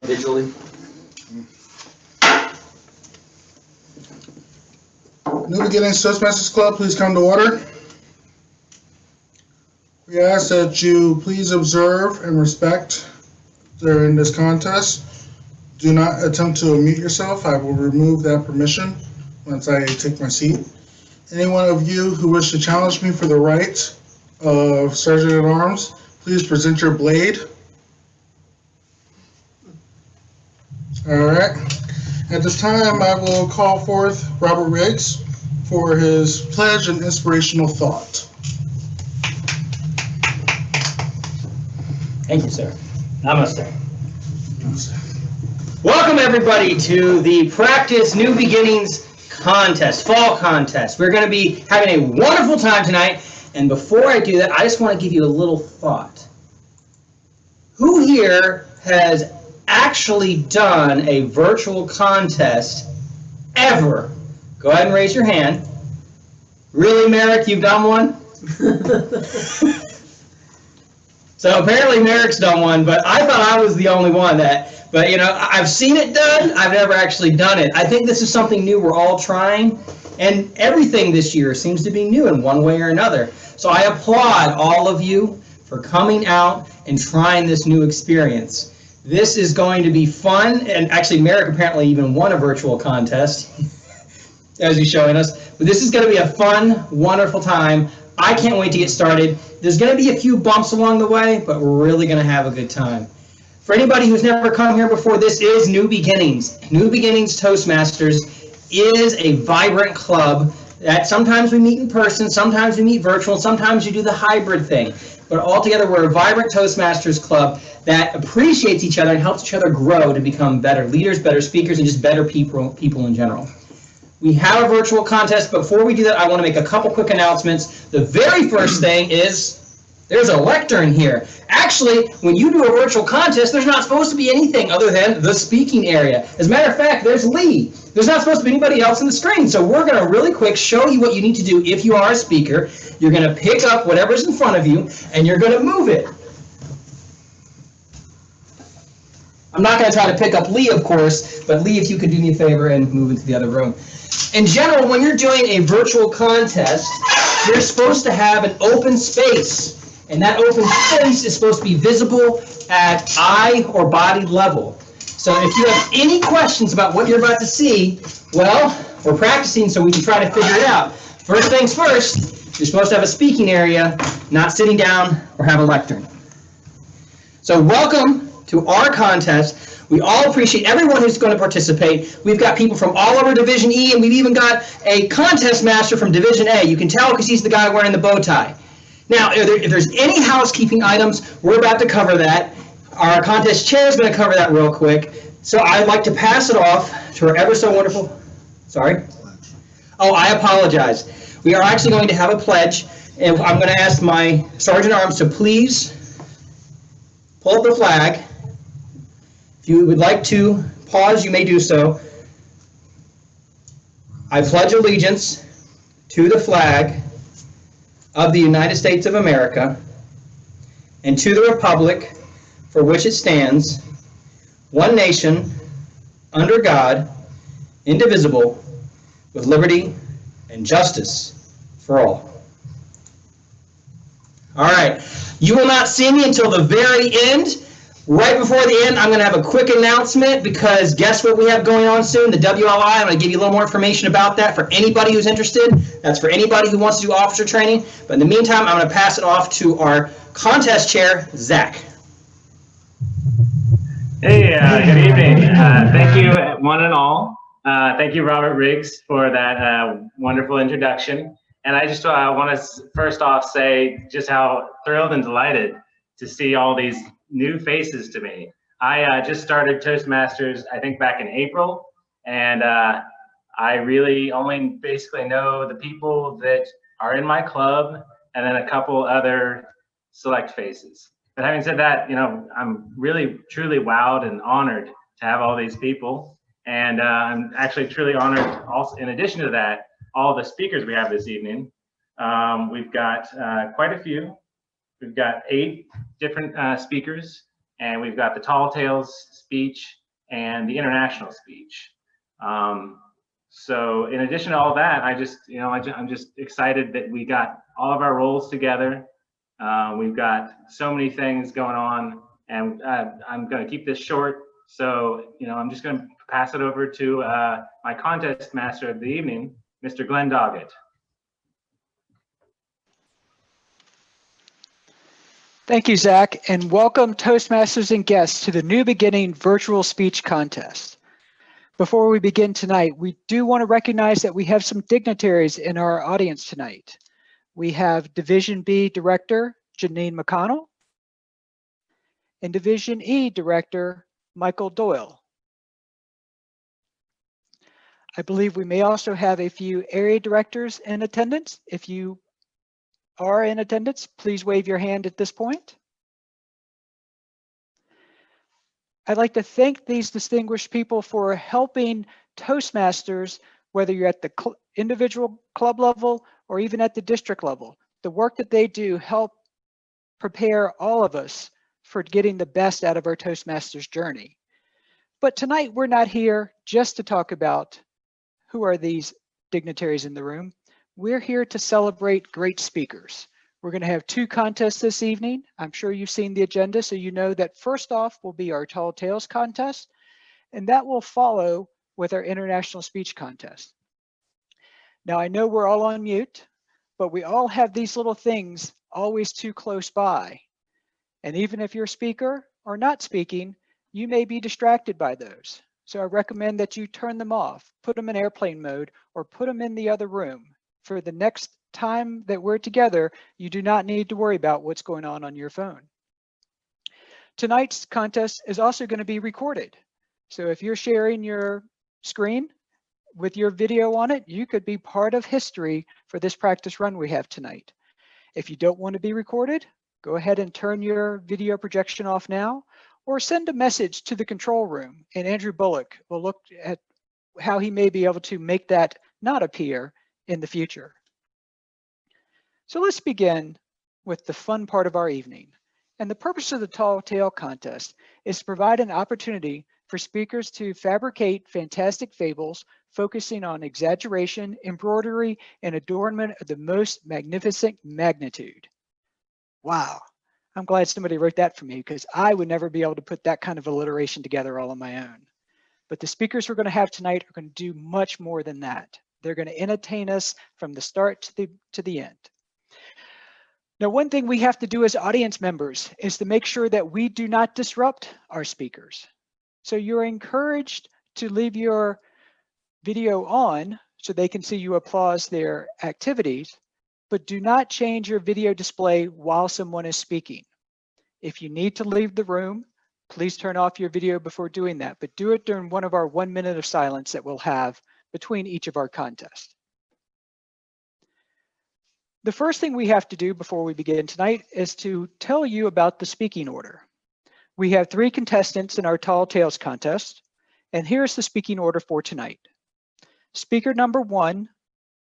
individually. New Beginnings Toastmasters Club, please come to order. We ask that you please observe and respect during this contest. Do not attempt to unmute yourself. I will remove that permission once I take my seat. Any one of you who wish to challenge me for the right of Sergeant at Arms, please present your blade. All right. At this time, I will call forth Robert Riggs for his pledge and inspirational thought. Thank you, sir. Namaste. Welcome, everybody, to the Practice New Beginnings contest, fall contest. We're going to be having a wonderful time tonight. And before I do that, I just want to give you a little thought. Who here has actually done a virtual contest ever? Go ahead and raise your hand. Really, Merrick, you've done one? So apparently Merrick's done one, but I thought I was the only one that, but you know, I've seen it done, I've never actually done it. I think this is something new we're all trying, and everything this year seems to be new in one way or another. So I applaud all of you for coming out and trying this new experience. This is going to be fun, and actually Merrick apparently even won a virtual contest, as he's showing us. But this is going to be a fun, wonderful time. I can't wait to get started. There's going to be a few bumps along the way, but we're really going to have a good time. For anybody who's never come here before, this is New Beginnings. New Beginnings Toastmasters is a vibrant club that sometimes we meet in person, sometimes we meet virtual, sometimes you do the hybrid thing. But altogether, we're a vibrant Toastmasters club that appreciates each other and helps each other grow to become better leaders, better speakers, and just better people in general. We have a virtual contest, but before we do that, I want to make a couple quick announcements. The very first thing is there's a lectern here. Actually, when you do a virtual contest, there's not supposed to be anything other than the speaking area. As a matter of fact, there's Lee. There's not supposed to be anybody else on the screen, so we're going to really quick show you what you need to do if you are a speaker. You're going to pick up whatever's in front of you, and you're going to move it. I'm not going to try to pick up Lee, of course, but Lee, if you could do me a favor and move into the other room. In general, when you're doing a virtual contest, you're supposed to have an open space, and that open space is supposed to be visible at eye or body level. So if you have any questions about what you're about to see, well, we're practicing so we can try to figure it out. First things first, you're supposed to have a speaking area, not sitting down or have a lectern. So welcome to our contest. We all appreciate everyone who's going to participate. We've got people from all over Division E, and we've even got a contest master from Division A. You can tell because he's the guy wearing the bow tie. Now, if there's any housekeeping items, we're about to cover that. Our contest chair is going to cover that real quick. So I'd like to pass it off to our ever so wonderful, sorry? Oh, I apologize. We are actually going to have a pledge, and I'm going to ask my Sergeant at Arms to please pull up the flag. If you would like to pause, you may do so. I pledge allegiance to the flag of the United States of America and to the republic for which it stands, one nation, under God, indivisible, with liberty and justice for all. All right. You will not see me until the very end. Right before the end, I'm going to have a quick announcement because guess what we have going on soon? The WLI. I'm going to give you a little more information about that for anybody who's interested. That's for anybody who wants to do officer training. But in the meantime, I'm going to pass it off to our contest chair, Zach. Hey, good evening. Thank you, one and all. Thank you, Robert Riggs, for that wonderful introduction. And I just want to first off say just how thrilled and delighted to see all these new faces to me. I just started Toastmasters, I think back in April, and I really only basically know the people that are in my club and then a couple other select faces. But having said that, you know, I'm really truly wowed and honored to have all these people, and I'm actually truly honored also, in addition to that, all the speakers we have this evening. We've got quite a few. We've got 8 different speakers, and we've got the Tall Tales speech and the international speech. So in addition to all that, I'm just excited that we got all of our roles together. We've got so many things going on, and I'm going to keep this short. So, I'm just going to pass it over to my contest master of the evening, Mr. Glenn Doggett. Thank you, Zach, and welcome Toastmasters and guests to the New Beginning Virtual Speech Contest. Before we begin tonight, we do want to recognize that we have some dignitaries in our audience tonight. We have Division B Director, Janine McConnell, and Division E Director, Michael Doyle. I believe we may also have a few area directors in attendance. If you are in attendance, please wave your hand at this point. I'd like to thank these distinguished people for helping Toastmasters, whether you're at the individual club level or even at the district level. The work that they do help prepare all of us for getting the best out of our Toastmasters journey. But tonight we're not here just to talk about who are these dignitaries in the room. We're here to celebrate great speakers. We're going to have two contests this evening. I'm sure you've seen the agenda, so you know that first off will be our Tall Tales contest, and that will follow with our International Speech Contest. Now, I know we're all on mute, but we all have these little things always too close by. And even if you're a speaker or not speaking, you may be distracted by those. So I recommend that you turn them off, put them in airplane mode, or put them in the other room. For the next time that we're together, you do not need to worry about what's going on your phone. Tonight's contest is also going to be recorded. So if you're sharing your screen with your video on it, you could be part of history for this practice run we have tonight. If you don't want to be recorded, go ahead and turn your video projection off now, or send a message to the control room, and Andrew Bullock will look at how he may be able to make that not appear in the future. So let's begin with the fun part of our evening. And the purpose of the Tall Tale Contest is to provide an opportunity for speakers to fabricate fantastic fables, focusing on exaggeration, embroidery, and adornment of the most magnificent magnitude. Wow, I'm glad somebody wrote that for me, because I would never be able to put that kind of alliteration together all on my own. But the speakers we're going to have tonight are going to do much more than that. They're going to entertain us from the start to the end. Now, one thing we have to do as audience members is to make sure that we do not disrupt our speakers. So you're encouraged to leave your video on so they can see you applause their activities, but do not change your video display while someone is speaking. If you need to leave the room, please turn off your video before doing that, but do it during one of our 1 minute of silence that we'll have between each of our contests. The first thing we have to do before we begin tonight is to tell you about the speaking order. We have 3 contestants in our Tall Tales contest, and here's the speaking order for tonight. Speaker number 1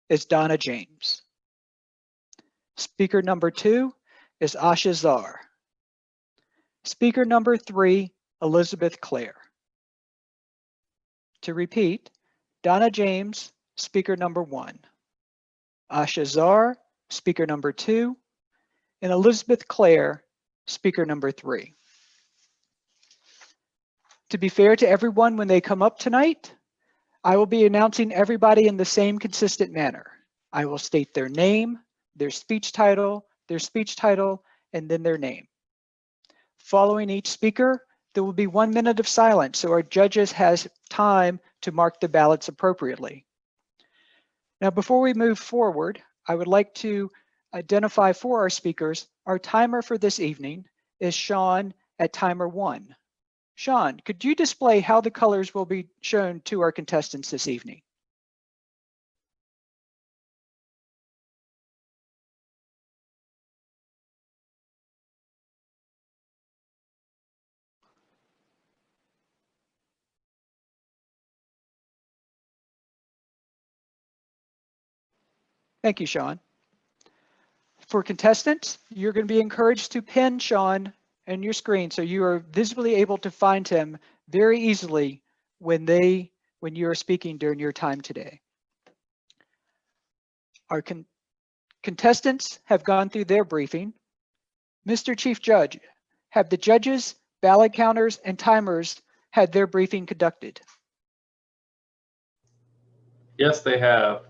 is Donna James. Speaker number 2 is Asha Zar. Speaker number 3, Elizabeth Clare. To repeat, Donna James, speaker number 1. Asha Zar, speaker number 2. And Elizabeth Clare, speaker number 3. To be fair to everyone, when they come up tonight, I will be announcing everybody in the same consistent manner. I will state their name, their speech title, and then their name. Following each speaker, there will be 1 minute of silence so our judges has time to mark the ballots appropriately. Now, before we move forward, I would like to identify for our speakers, our timer for this evening is Sean at timer 1. Sean, could you display how the colors will be shown to our contestants this evening? Thank you, Sean. For contestants, you're going to be encouraged to pin Sean on your screen so you are visibly able to find him very easily when you are speaking during your time today. Our contestants have gone through their briefing. Mr. Chief Judge, have the judges, ballot counters, and timers had their briefing conducted? Yes, they have.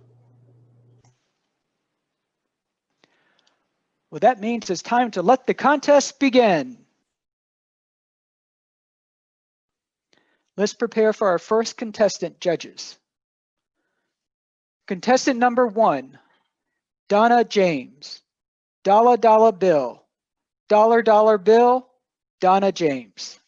Well, that means it's time to let the contest begin. Let's prepare for our first contestant, judges. Contestant number 1, Donna James. Dollar dollar bill. Dollar dollar bill, Donna James.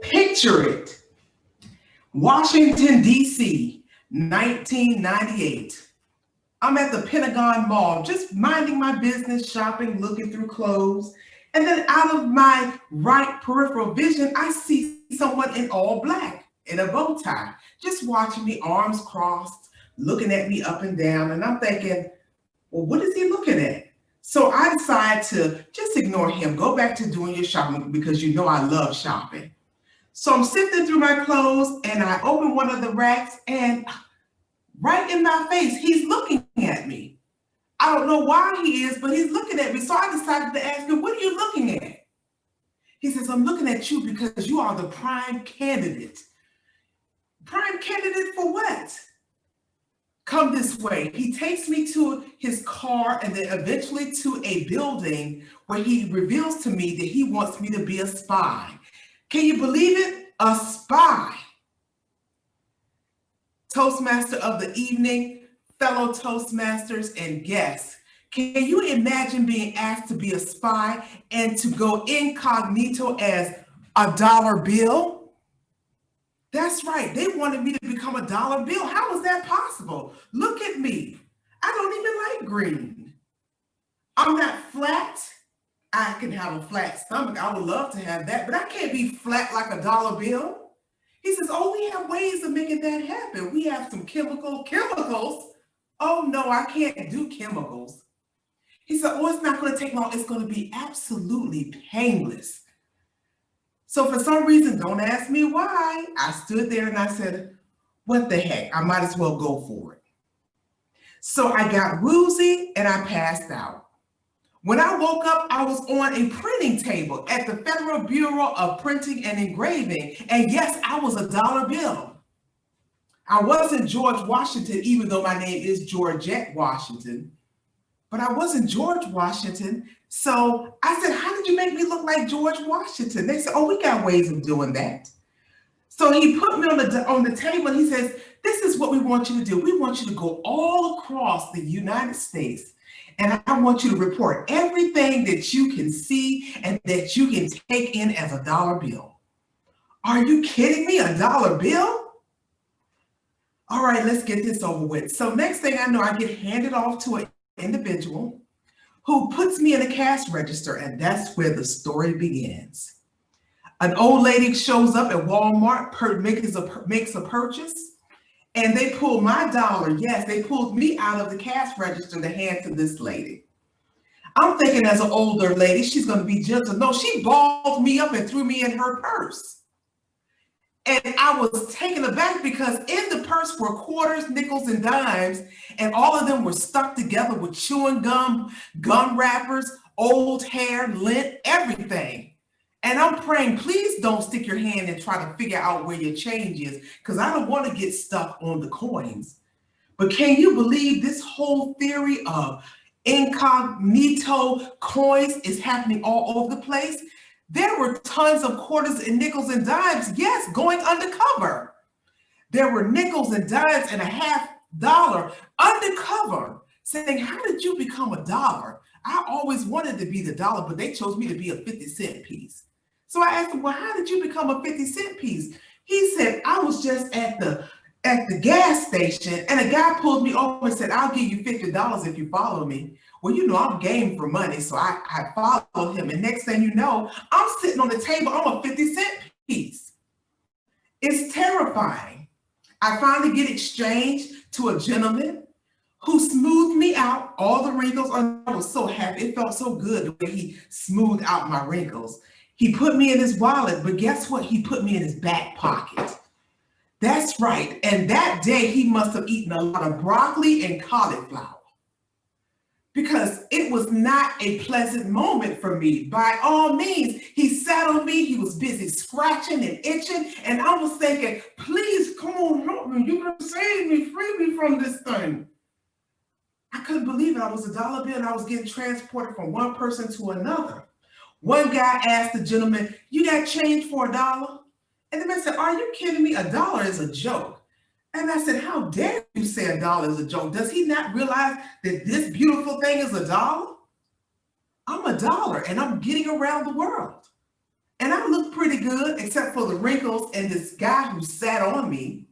Picture it. Washington, D.C., 1998. I'm at the Pentagon Mall, just minding my business, shopping, looking through clothes. And then out of my right peripheral vision, I see someone in all black, in a bow tie, just watching me, arms crossed, looking at me up and down. And I'm thinking, well, what is he looking at? So I decide to just ignore him, go back to doing your shopping because you know I love shopping. So I'm sifting through my clothes and I open one of the racks and right in my face, he's looking at me. I don't know why he is, but he's looking at me. So I decided to ask him, what are you looking at? He says, I'm looking at you because you are the prime candidate. Prime candidate for what? Come this way. He takes me to his car and then eventually to a building where he reveals to me that he wants me to be a spy. Can you believe it? A spy. Toastmaster of the evening, fellow Toastmasters and guests. Can you imagine being asked to be a spy and to go incognito as a dollar bill? That's right. They wanted me to become a dollar bill. How is that possible? Look at me. I don't even like green. I'm not flat. I can have a flat stomach. I would love to have that, but I can't be flat like a dollar bill. He says, oh, we have ways of making that happen. We have some chemicals. Oh no, I can't do chemicals. He said, oh, it's not going to take long. It's going to be absolutely painless. So for some reason, don't ask me why, I stood there and I said, what the heck? I might as well go for it. So I got woozy and I passed out. When I woke up, I was on a printing table at the Federal Bureau of Printing and Engraving. And yes, I was a dollar bill. I wasn't George Washington, even though my name is Georgette Washington. But I wasn't George Washington. So I said, how did you make me look like George Washington? They said, oh, we got ways of doing that. So he put me on the table and he says, this is what we want you to do. We want you to go all across the United States. And I want you to report everything that you can see and that you can take in as a dollar bill. Are you kidding me? A dollar bill? All right, let's get this over with. So next thing I know, I get handed off to an individual who puts me in a cash register, and that's where the story begins. An old lady shows up at Walmart, makes a purchase. And they pulled my dollar. Yes, they pulled me out of the cash register to hand to this lady. I'm thinking as an older lady, she's going to be gentle. No, she balled me up and threw me in her purse. And I was taken aback because in the purse were quarters, nickels, and dimes, and all of them were stuck together with chewing gum, gum wrappers, old hair, lint, everything. And I'm praying, please don't stick your hand and try to figure out where your change is, because I don't want to get stuck on the coins. But can you believe this whole theory of incognito coins is happening all over the place? There were tons of quarters and nickels and dimes, yes, going undercover. There were nickels and dimes and $50 undercover, saying, how did you become a dollar? I always wanted to be the dollar, but they chose me to be a 50-cent piece. So I asked him, well, how did you become a 50-cent piece? He said, I was just at the gas station and a guy pulled me over and said, I'll give you $50 if you follow me. Well, you know, I'm game for money. So I followed him. And next thing you know, I'm sitting on the table. I'm a 50-cent piece. It's terrifying. I finally get exchanged to a gentleman who smoothed me out, all the wrinkles. I was so happy. It felt so good the way he smoothed out my wrinkles. He put me in his wallet, but guess what? He put me in his back pocket. That's right. And that day he must have eaten a lot of broccoli and cauliflower, because it was not a pleasant moment for me. By all means, he sat on me. He was busy scratching and itching. And I was thinking, please, come on, help me. You're going to save me, free me from this thing. I couldn't believe it. I was a dollar bill and I was getting transported from one person to another. One guy asked the gentleman, you got change for $1? And the man said, are you kidding me? $1 is a joke. And I said, how dare you say $1 is a joke? Does he not realize that this beautiful thing is $1? I'm $1 and I'm getting around the world. And I look pretty good, except for the wrinkles and this guy who sat on me.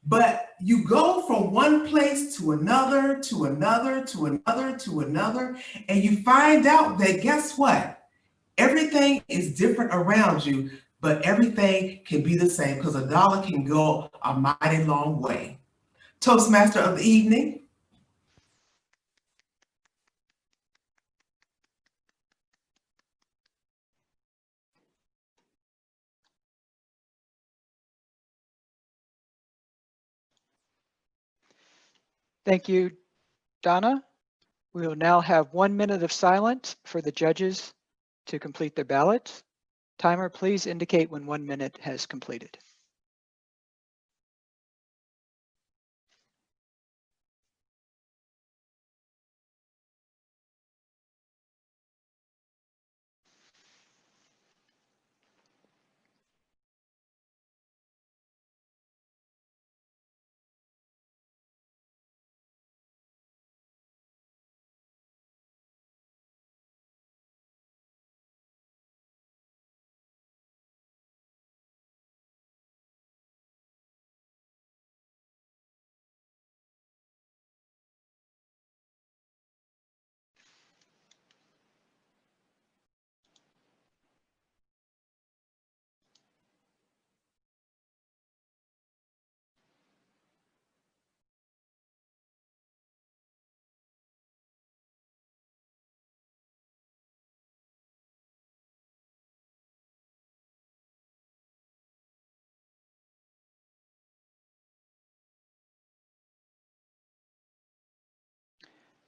But you go from one place to another, to another, to another, to another, and you find out that guess what? Everything is different around you, but everything can be the same because $1 can go a mighty long way. Toastmaster of the evening. Thank you, Donna. We will now have 1 minute of silence for the judges to complete their ballots. Timer, please indicate when 1 minute has completed.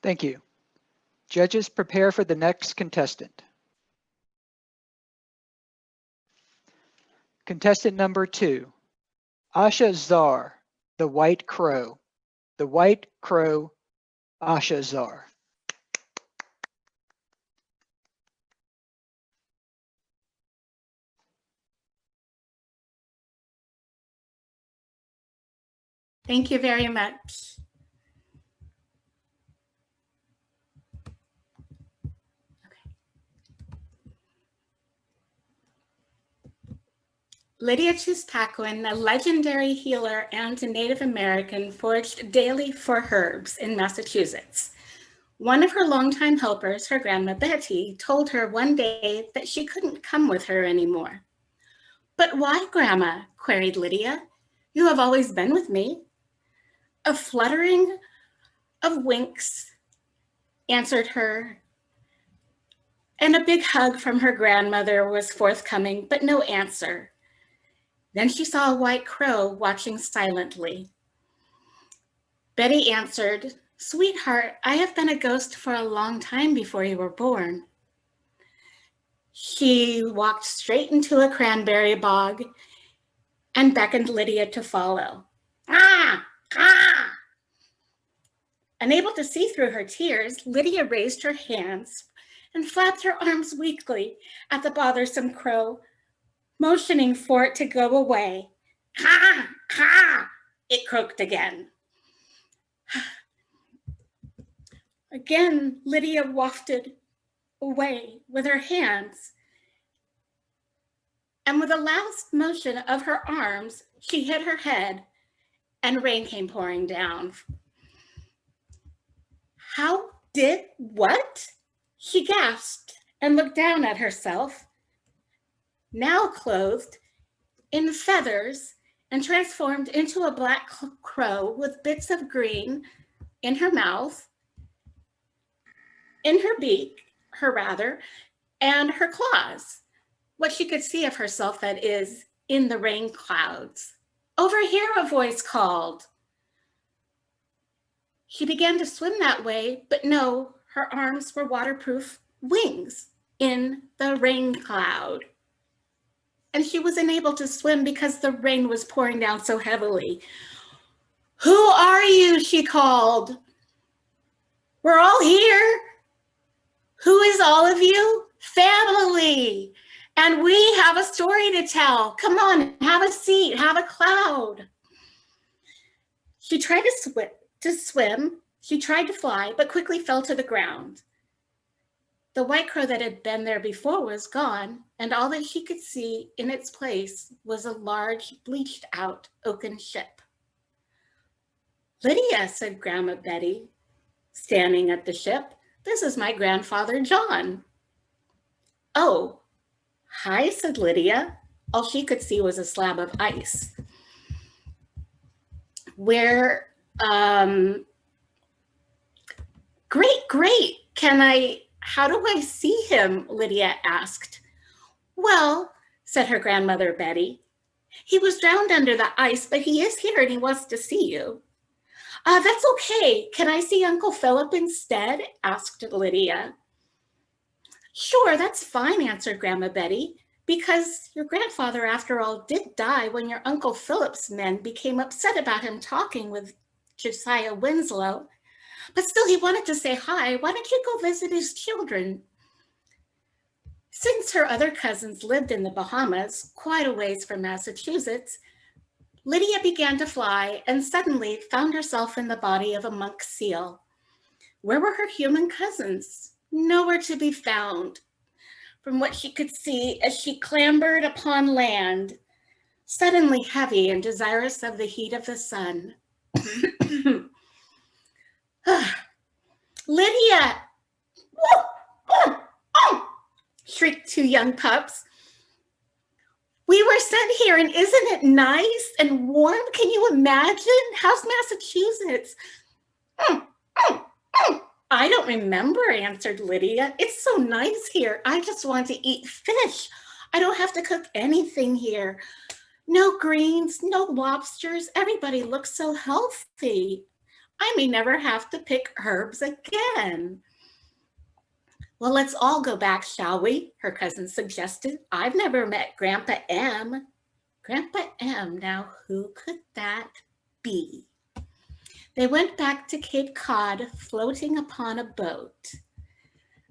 Thank you. Judges, prepare for the next contestant. Contestant number 2, Asha Zar, the White Crow. The White Crow, Asha Zar. Thank you very much. Lydia Chistaquin, a legendary healer and a Native American, foraged daily for herbs in Massachusetts. One of her longtime helpers, her grandma Betty, told her one day that she couldn't come with her anymore. "But why, Grandma?" queried Lydia. "You have always been with me." A fluttering of winks answered her, and a big hug from her grandmother was forthcoming, but no answer. Then she saw a white crow watching silently. Betty answered, "Sweetheart, I have been a ghost for a long time before you were born." She walked straight into a cranberry bog and beckoned Lydia to follow. "Ah! Ah!" Unable to see through her tears, Lydia raised her hands and flapped her arms weakly at the bothersome crow, motioning for it to go away. "Ha! Ha!" it croaked again. Again, Lydia wafted away with her hands, and with a last motion of her arms, she hit her head, and rain came pouring down. "How did what?" She gasped and looked down at herself, now clothed in feathers and transformed into a black crow with bits of green in her mouth, in her beak, and her claws. What she could see of herself, that is, in the rain clouds. Over here, a voice called. She began to swim that way, but no, her arms were waterproof wings in the rain cloud. And she was unable to swim because the rain was pouring down so heavily. Who are you? She called. We're all here. Who is all of you? Family. And we have a story to tell. Come on, have a seat, have a cloud. She tried to swim. She tried to fly, but quickly fell to the ground. The white crow that had been there before was gone, and all that she could see in its place was a large, bleached out oaken ship. Lydia, said Grandma Betty, standing at the ship. This is my grandfather, John. Oh, hi, said Lydia. All she could see was a slab of ice. Great. How do I see him? Lydia asked. Well, said her grandmother, Betty, he was drowned under the ice, but he is here and he wants to see you. That's okay. Can I see Uncle Philip instead? Asked Lydia. Sure, that's fine, answered Grandma Betty, because your grandfather, after all, did die when your Uncle Philip's men became upset about him talking with Josiah Winslow. But still, he wanted to say hi. Why don't you go visit his children? Since her other cousins lived in the Bahamas, quite a ways from Massachusetts, Lydia began to fly and suddenly found herself in the body of a monk seal. Where were her human cousins? Nowhere to be found. From what she could see as she clambered upon land, suddenly heavy and desirous of the heat of the sun. Lydia! Shrieked two young pups. We were sent here, and isn't it nice and warm? Can you imagine? How's Massachusetts? I don't remember, answered Lydia. It's so nice here. I just want to eat fish. I don't have to cook anything here. No greens, no lobsters. Everybody looks so healthy. I may never have to pick herbs again. Well, let's all go back, shall we? Her cousin suggested. I've never met Grandpa M. Grandpa M, now who could that be? They went back to Cape Cod, floating upon a boat.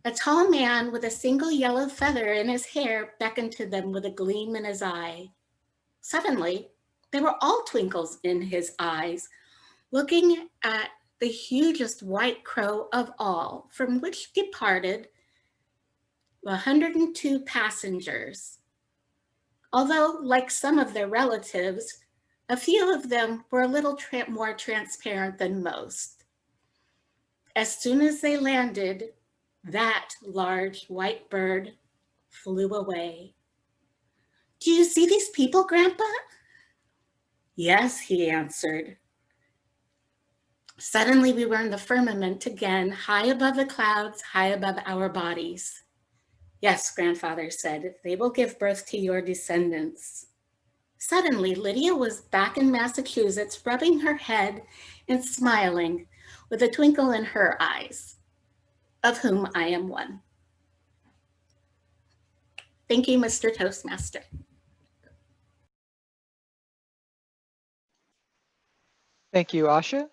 A tall man with a single yellow feather in his hair beckoned to them with a gleam in his eye. Suddenly, there were all twinkles in his eyes, looking at the hugest white crow of all, from which departed 102 passengers. Although, like some of their relatives, a few of them were a little more transparent than most. As soon as they landed, that large white bird flew away. Do you see these people, Grandpa? Yes, he answered. Suddenly we were in the firmament again, high above the clouds, high above our bodies. Yes, Grandfather said, they will give birth to your descendants. Suddenly, Lydia was back in Massachusetts, rubbing her head and smiling with a twinkle in her eyes, of whom I am one. Thank you, Mr. Toastmaster. Thank you, Asha.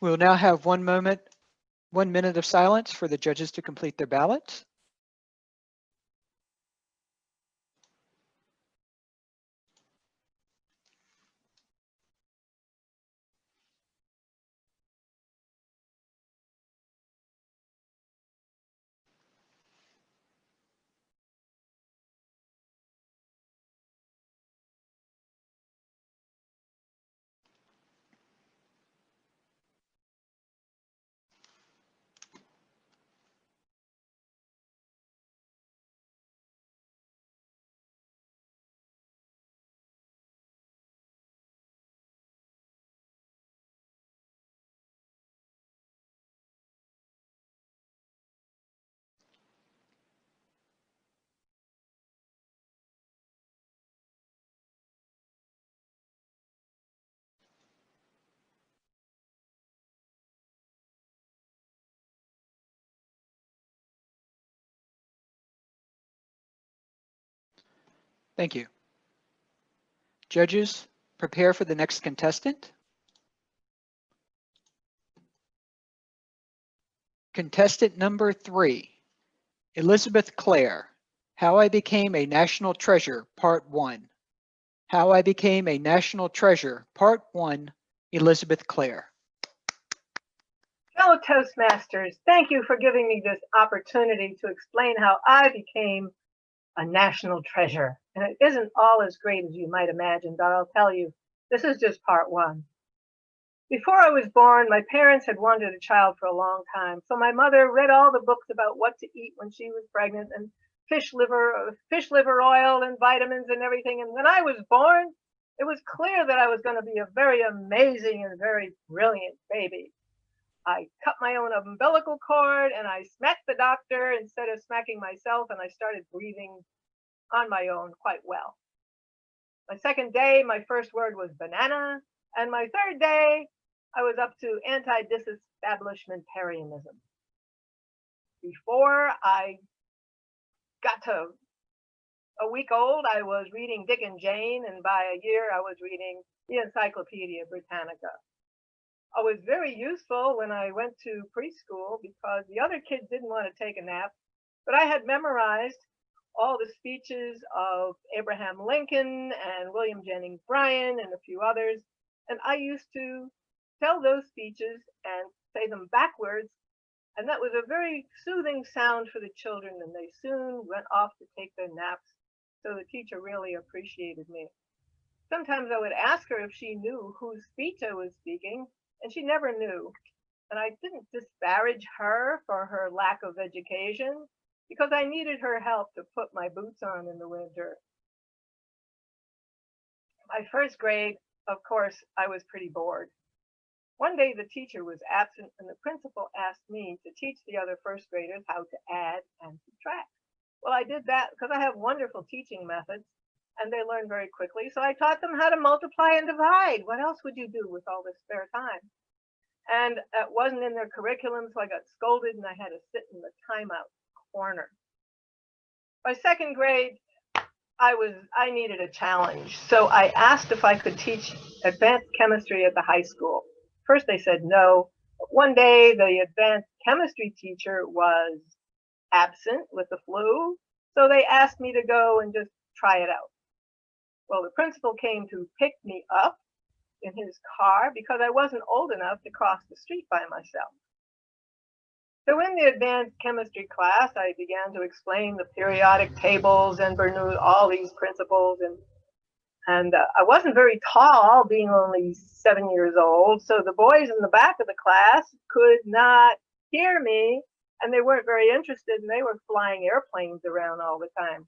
We'll now have 1 minute of silence for the judges to complete their ballots. Thank you. Judges, prepare for the next contestant. Contestant number 3, Elizabeth Clare, How I Became a National Treasure, Part 1. How I Became a National Treasure, Part 1, Elizabeth Clare. Fellow Toastmasters, thank you for giving me this opportunity to explain how I became a national treasure. And it isn't all as great as you might imagine, but I'll tell you, this is just part 1. Before I was born, my parents had wanted a child for a long time. So my mother read all the books about what to eat when she was pregnant, and fish liver oil and vitamins and everything. And when I was born, it was clear that I was going to be a very amazing and very brilliant baby. I cut my own umbilical cord and I smacked the doctor instead of smacking myself, and I started breathing on my own quite well. My second day, my first word was banana, and my third day, I was up to anti-disestablishmentarianism. Before I got to a week old, I was reading Dick and Jane, and by a year, I was reading the Encyclopedia Britannica. I was very useful when I went to preschool because the other kids didn't want to take a nap, but I had memorized all the speeches of Abraham Lincoln and William Jennings Bryan and a few others, and I used to tell those speeches and say them backwards, and that was a very soothing sound for the children, and they soon went off to take their naps, so the teacher really appreciated me. Sometimes I would ask her if she knew whose speech I was speaking, and she never knew. And I didn't disparage her for her lack of education, because I needed her help to put my boots on in the winter. My first grade, of course, I was pretty bored. One day the teacher was absent and the principal asked me to teach the other first graders how to add and subtract. Well, I did that because I have wonderful teaching methods and they learn very quickly. So I taught them how to multiply and divide. What else would you do with all this spare time? And it wasn't in their curriculum, so I got scolded and I had to sit in the timeout corner. By second grade, I needed a challenge. So I asked if I could teach advanced chemistry at the high school. First they said no, but one day the advanced chemistry teacher was absent with the flu, so they asked me to go and just try it out. Well, the principal came to pick me up in his car because I wasn't old enough to cross the street by myself. So in the advanced chemistry class, I began to explain the periodic tables and Bernoulli, all these principles, and I wasn't very tall, being only 7 years old, so the boys in the back of the class could not hear me, and they weren't very interested, and they were flying airplanes around all the time.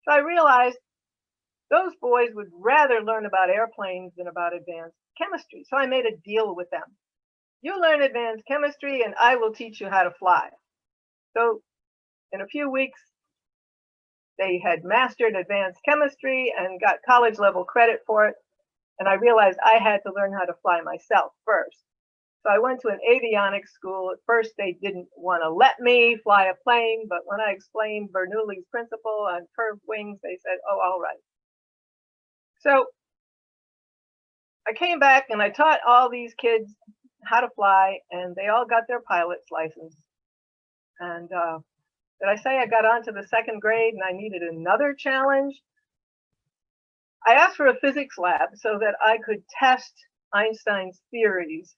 So I realized those boys would rather learn about airplanes than about advanced chemistry, so I made a deal with them. You learn advanced chemistry, and I will teach you how to fly. So in a few weeks, they had mastered advanced chemistry and got college level credit for it. And I realized I had to learn how to fly myself first. So I went to an avionics school. At first, they didn't want to let me fly a plane, but when I explained Bernoulli's principle on curved wings, they said, oh, all right. So I came back and I taught all these kids how to fly, and they all got their pilot's license. And did I say I got on to the second grade and I needed another challenge? I asked for a physics lab so that I could test Einstein's theories.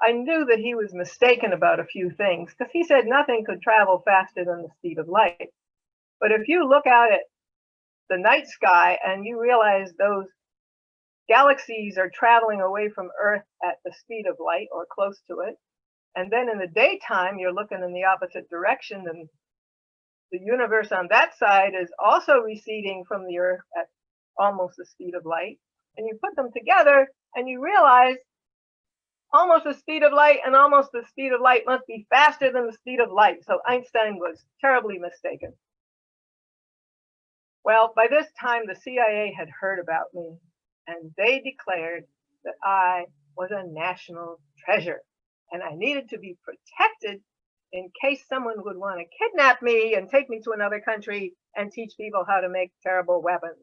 I knew that he was mistaken about a few things because he said nothing could travel faster than the speed of light. But if you look out at the night sky and you realize those galaxies are traveling away from Earth at the speed of light or close to it, and then in the daytime you're looking in the opposite direction, and the universe on that side is also receding from the Earth at almost the speed of light, and you put them together and you realize almost the speed of light and almost the speed of light must be faster than the speed of light. So Einstein was terribly mistaken. Well, by this time the CIA had heard about me, and they declared that I was a national treasure and I needed to be protected in case someone would want to kidnap me and take me to another country and teach people how to make terrible weapons.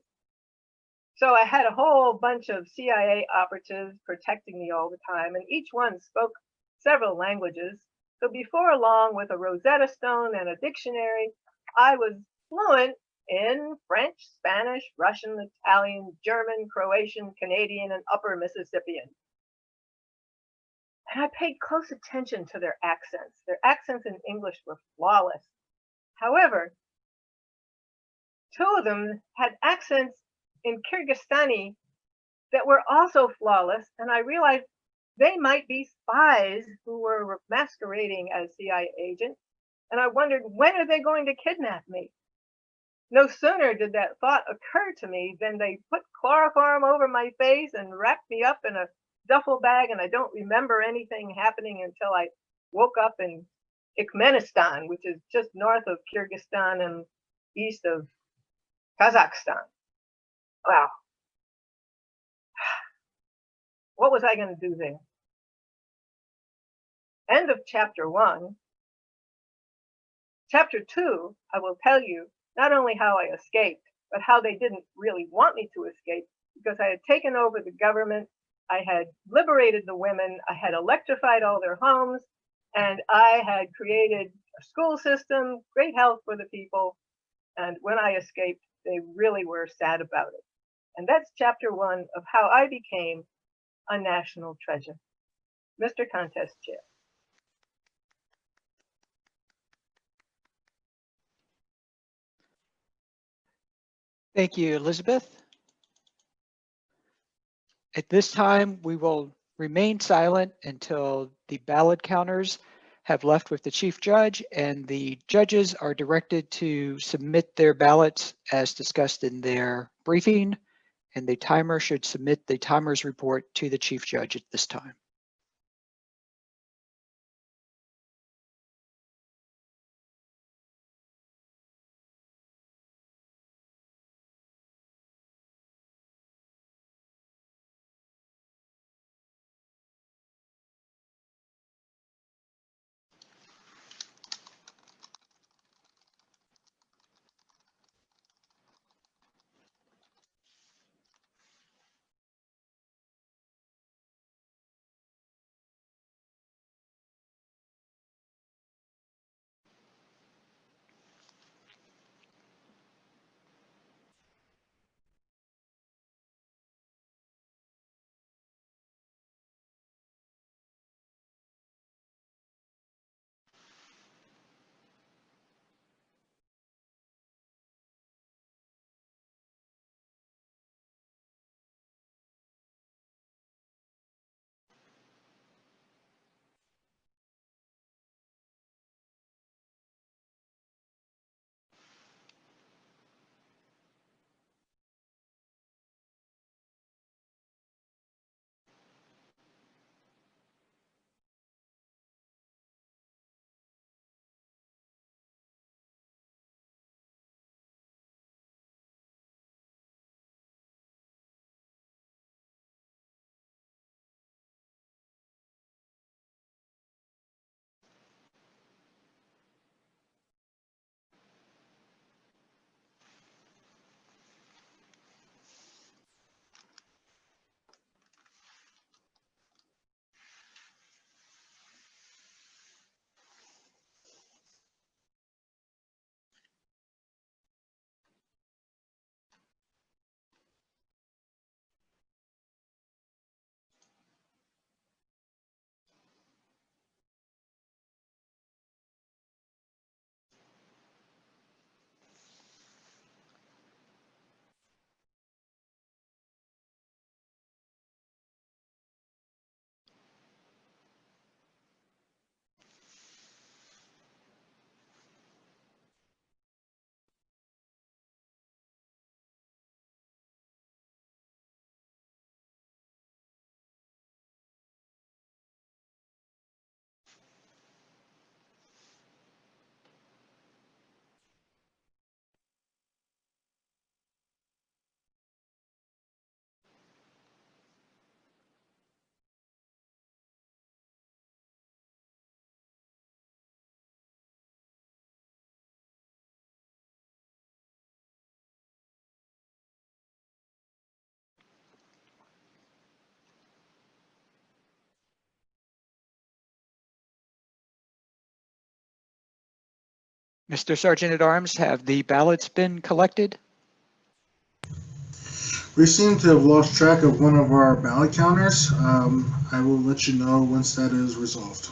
So I had a whole bunch of CIA operatives protecting me all the time, and each one spoke several languages. So before long, with a Rosetta Stone and a dictionary, I was fluent in French, Spanish, Russian, Italian, German, Croatian, Canadian, and Upper Mississippian. And I paid close attention to their accents. Their accents in English were flawless. However, two of them had accents in Kyrgyzstani that were also flawless, and I realized they might be spies who were masquerading as CIA agents, and I wondered, when are they going to kidnap me? No sooner did that thought occur to me than they put chloroform over my face and wrapped me up in a duffel bag, and I don't remember anything happening until I woke up in Turkmenistan, which is just north of Kyrgyzstan and east of Kazakhstan. Wow. What was I going to do there? End of chapter 1. Chapter 2, I will tell you not only how I escaped, but how they didn't really want me to escape, because I had taken over the government, I had liberated the women, I had electrified all their homes, and I had created a school system, great health for the people. And when I escaped, they really were sad about it. And that's chapter 1 of how I became a national treasure. Mr. Contest Chair. Thank you, Elizabeth. At this time, we will remain silent until the ballot counters have left with the chief judge, and the judges are directed to submit their ballots as discussed in their briefing, and the timer should submit the timer's report to the chief judge at this time. Mr. Sergeant at Arms, have the ballots been collected? We seem to have lost track of one of our ballot counters. I will let you know once that is resolved.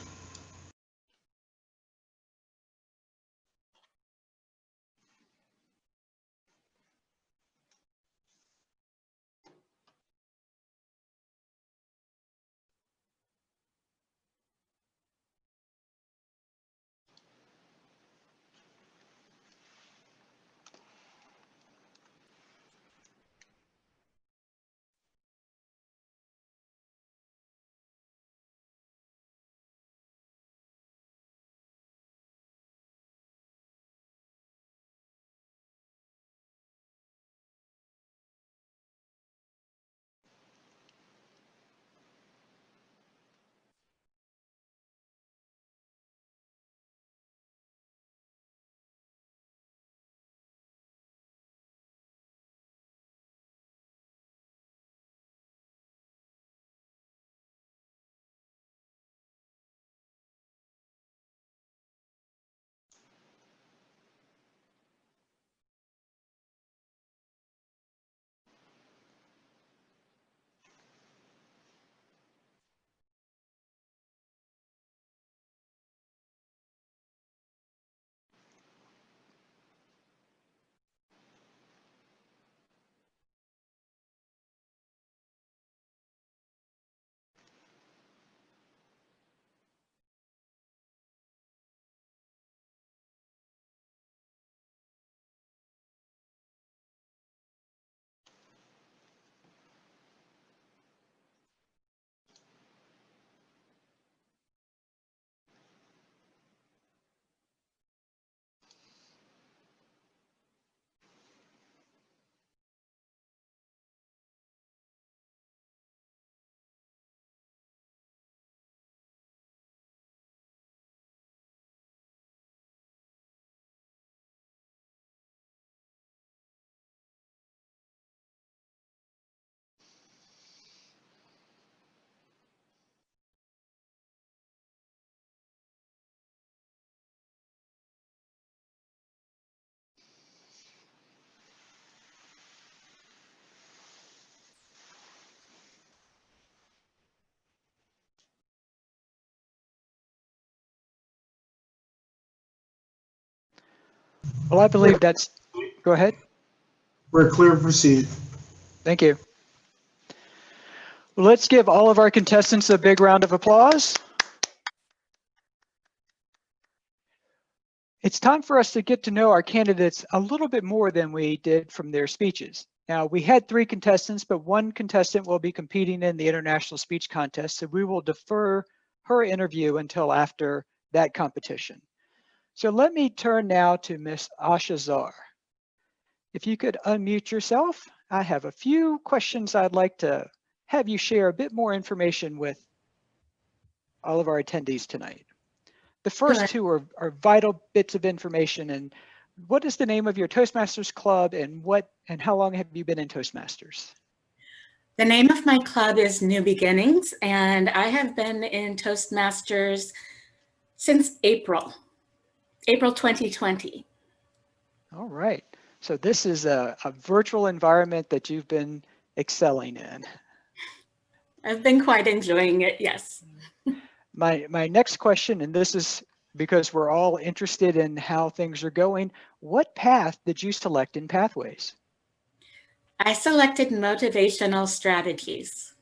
Well, I believe that's, go ahead. We're clear to proceed. Thank you. Well, let's give all of our contestants a big round of applause. It's time for us to get to know our candidates a little bit more than we did from their speeches. Now, we had 3 contestants, but 1 contestant will be competing in the International Speech Contest, so we will defer her interview until after that competition. So let me turn now to Ms. Asha Zar. If you could unmute yourself, I have a few questions I'd like to have you share a bit more information with all of our attendees tonight. The first Sure. 2 are vital bits of information. And what is the name of your Toastmasters club, and how long have you been in Toastmasters? The name of my club is New Beginnings, and I have been in Toastmasters since April 2020. All right. So this is a virtual environment that you've been excelling in. I've been quite enjoying it, yes. My next question, and this is because we're all interested in how things are going, what path did you select in Pathways? I selected motivational strategies.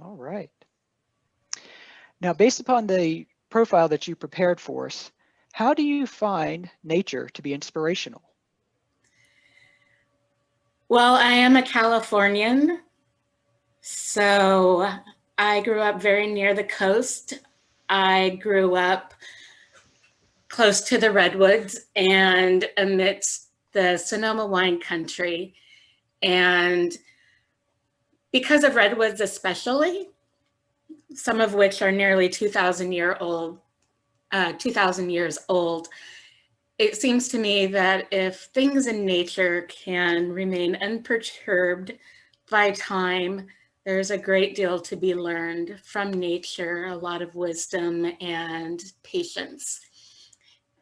All right. Now, based upon the profile that you prepared for us, how do you find nature to be inspirational? Well, I am a Californian, so I grew up very near the coast. I grew up close to the redwoods and amidst the Sonoma wine country. And because of redwoods especially, some of which are nearly 2,000 years old, it seems to me that if things in nature can remain unperturbed by time, there's a great deal to be learned from nature, a lot of wisdom and patience.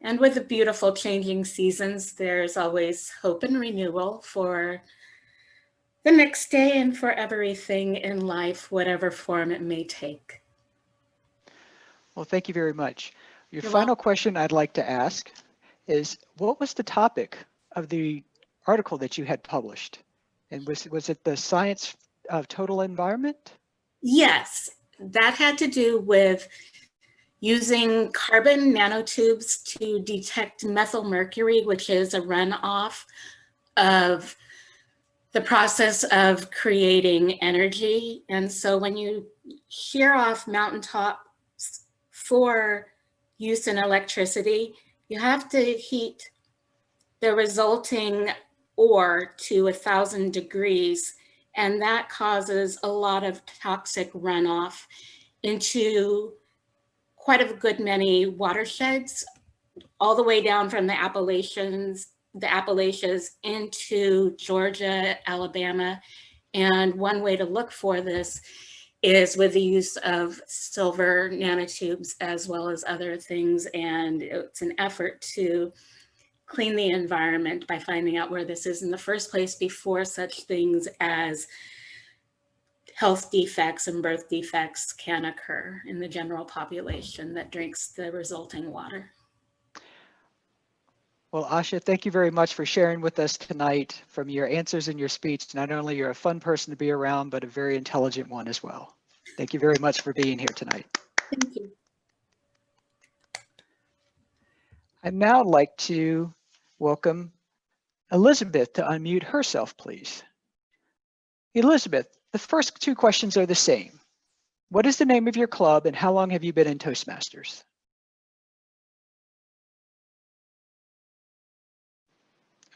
And with the beautiful changing seasons, there's always hope and renewal for the next day and for everything in life, whatever form it may take. Well, thank you very much. Your You're final welcome. question I'd like to ask is, what was the topic of the article that you had published? And was it the science of total environment? Yes, that had to do with using carbon nanotubes to detect methylmercury, which is a runoff of the process of creating energy. And so when you shear off mountaintops for use in electricity, you have to heat the resulting ore to 1,000 degrees, and that causes a lot of toxic runoff into quite a good many watersheds, all the way down from the Appalachians, the Appalachians into Georgia, Alabama. And one way to look for this is with the use of silver nanotubes as well as other things. And it's an effort to clean the environment by finding out where this is in the first place before such things as health defects and birth defects can occur in the general population that drinks the resulting water. Well, Asha, thank you very much for sharing with us tonight. From your answers and your speech, not only you're a fun person to be around, but a very intelligent one as well. Thank you very much for being here tonight. Thank you. I'd now like to welcome Elizabeth to unmute herself, please. Elizabeth, the first two questions are the same. What is the name of your club and how long have you been in Toastmasters?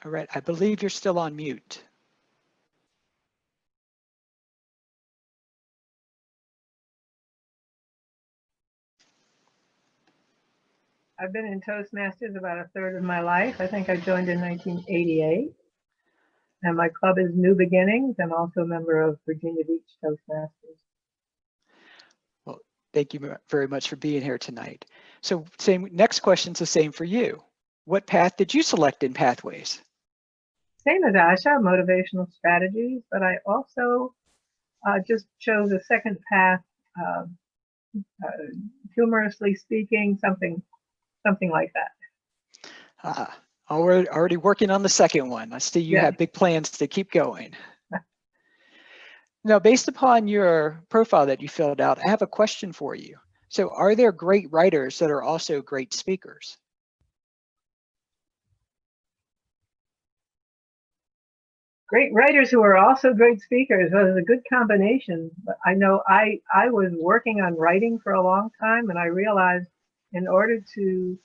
All right, I believe you're still on mute. I've been in Toastmasters about a third of my life. I think I joined in 1988. And my club is New Beginnings. I'm also a member of Virginia Beach Toastmasters. Well, thank you very much for being here tonight. So next question's the same for you. What path did you select in Pathways? Same as Asha, motivational strategies, but I also just chose a second path, humorously speaking, something like that. Already working on the second one. I see you have big plans to keep going. Now, based upon your profile that you filled out, I have a question for you. So are there great writers that are also great speakers? Great writers who are also great speakers. Well, it's a good combination. But I know I was working on writing for a long time, and I realized in order to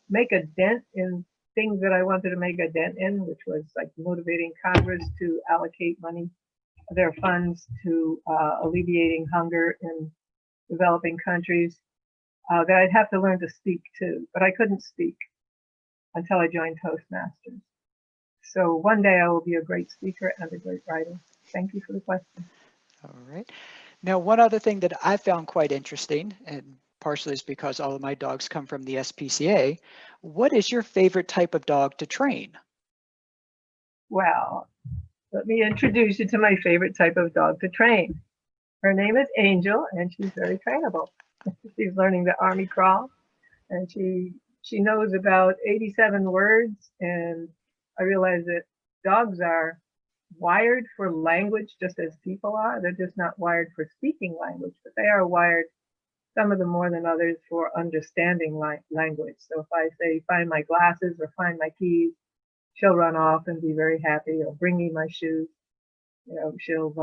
make a dent in things that I wanted to make a dent in, which was like motivating Congress to allocate money, their funds to alleviating hunger in developing countries, that I'd have to learn to speak too. But I couldn't speak until I joined Toastmasters. So one day I will be a great speaker and a great writer. Thank you for the question. All right. Now, one other thing that I found quite interesting, and partially is because all of my dogs come from the SPCA, what is your favorite type of dog to train? Well, let me introduce you to my favorite type of dog to train. Her name is Angel, and she's very trainable. She's learning the Army crawl, and she knows about 87 words, and I realize that dogs are wired for language just as people are. They're just not wired for speaking language, but they are wired, some of them more than others, for understanding language. So if I say, find my glasses or find my keys, she'll run off and be very happy, or bring me my shoes. You know, she'll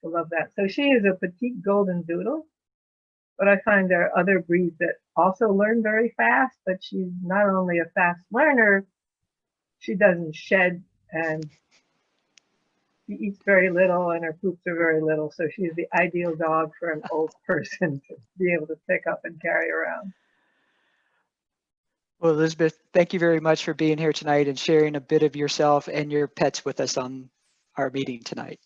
love that. So she is a petite golden doodle, but I find there are other breeds that also learn very fast, but she's not only a fast learner, she doesn't shed, and she eats very little and her poops are very little. So she's the ideal dog for an old person to be able to pick up and carry around. Well, Elizabeth, thank you very much for being here tonight and sharing a bit of yourself and your pets with us on our meeting tonight.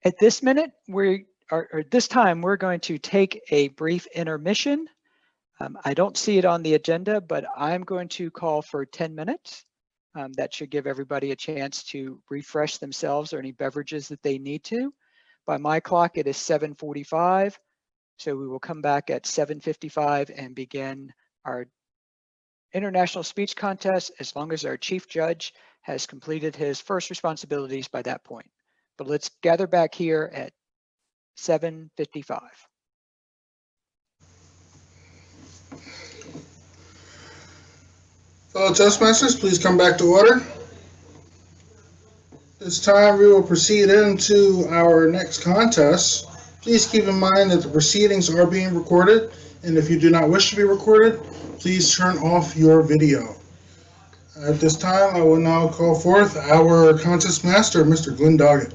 At this minute, we at this time, we're going to take a brief intermission. I don't see it on the agenda, but I'm going to call for 10 minutes. That should give everybody a chance to refresh themselves or any beverages that they need to. By my clock, it is 7:45. So we will come back at 7:55 and begin our international speech contest as long as our chief judge has completed his first responsibilities by that point. But let's gather back here at 7:55. Fellow Toastmasters, please come back to order. This time we will proceed into our next contest. Please keep in mind that the proceedings are being recorded, and if you do not wish to be recorded, please turn off your video. At this time, I will now call forth our contest master, Mr. Glenn Doggett.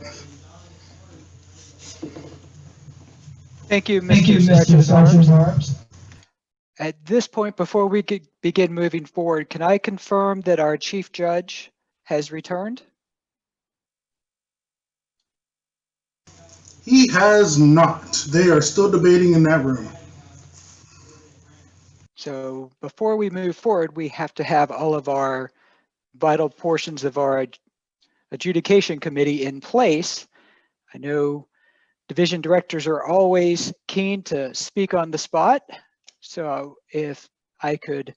Thank you, Mr. Sargent. At this point, before we begin moving forward, can I confirm that our chief judge has returned? He has not. They are still debating in that room. So before we move forward, we have to have all of our vital portions of our adjudication committee in place. I know division directors are always keen to speak on the spot. So if I could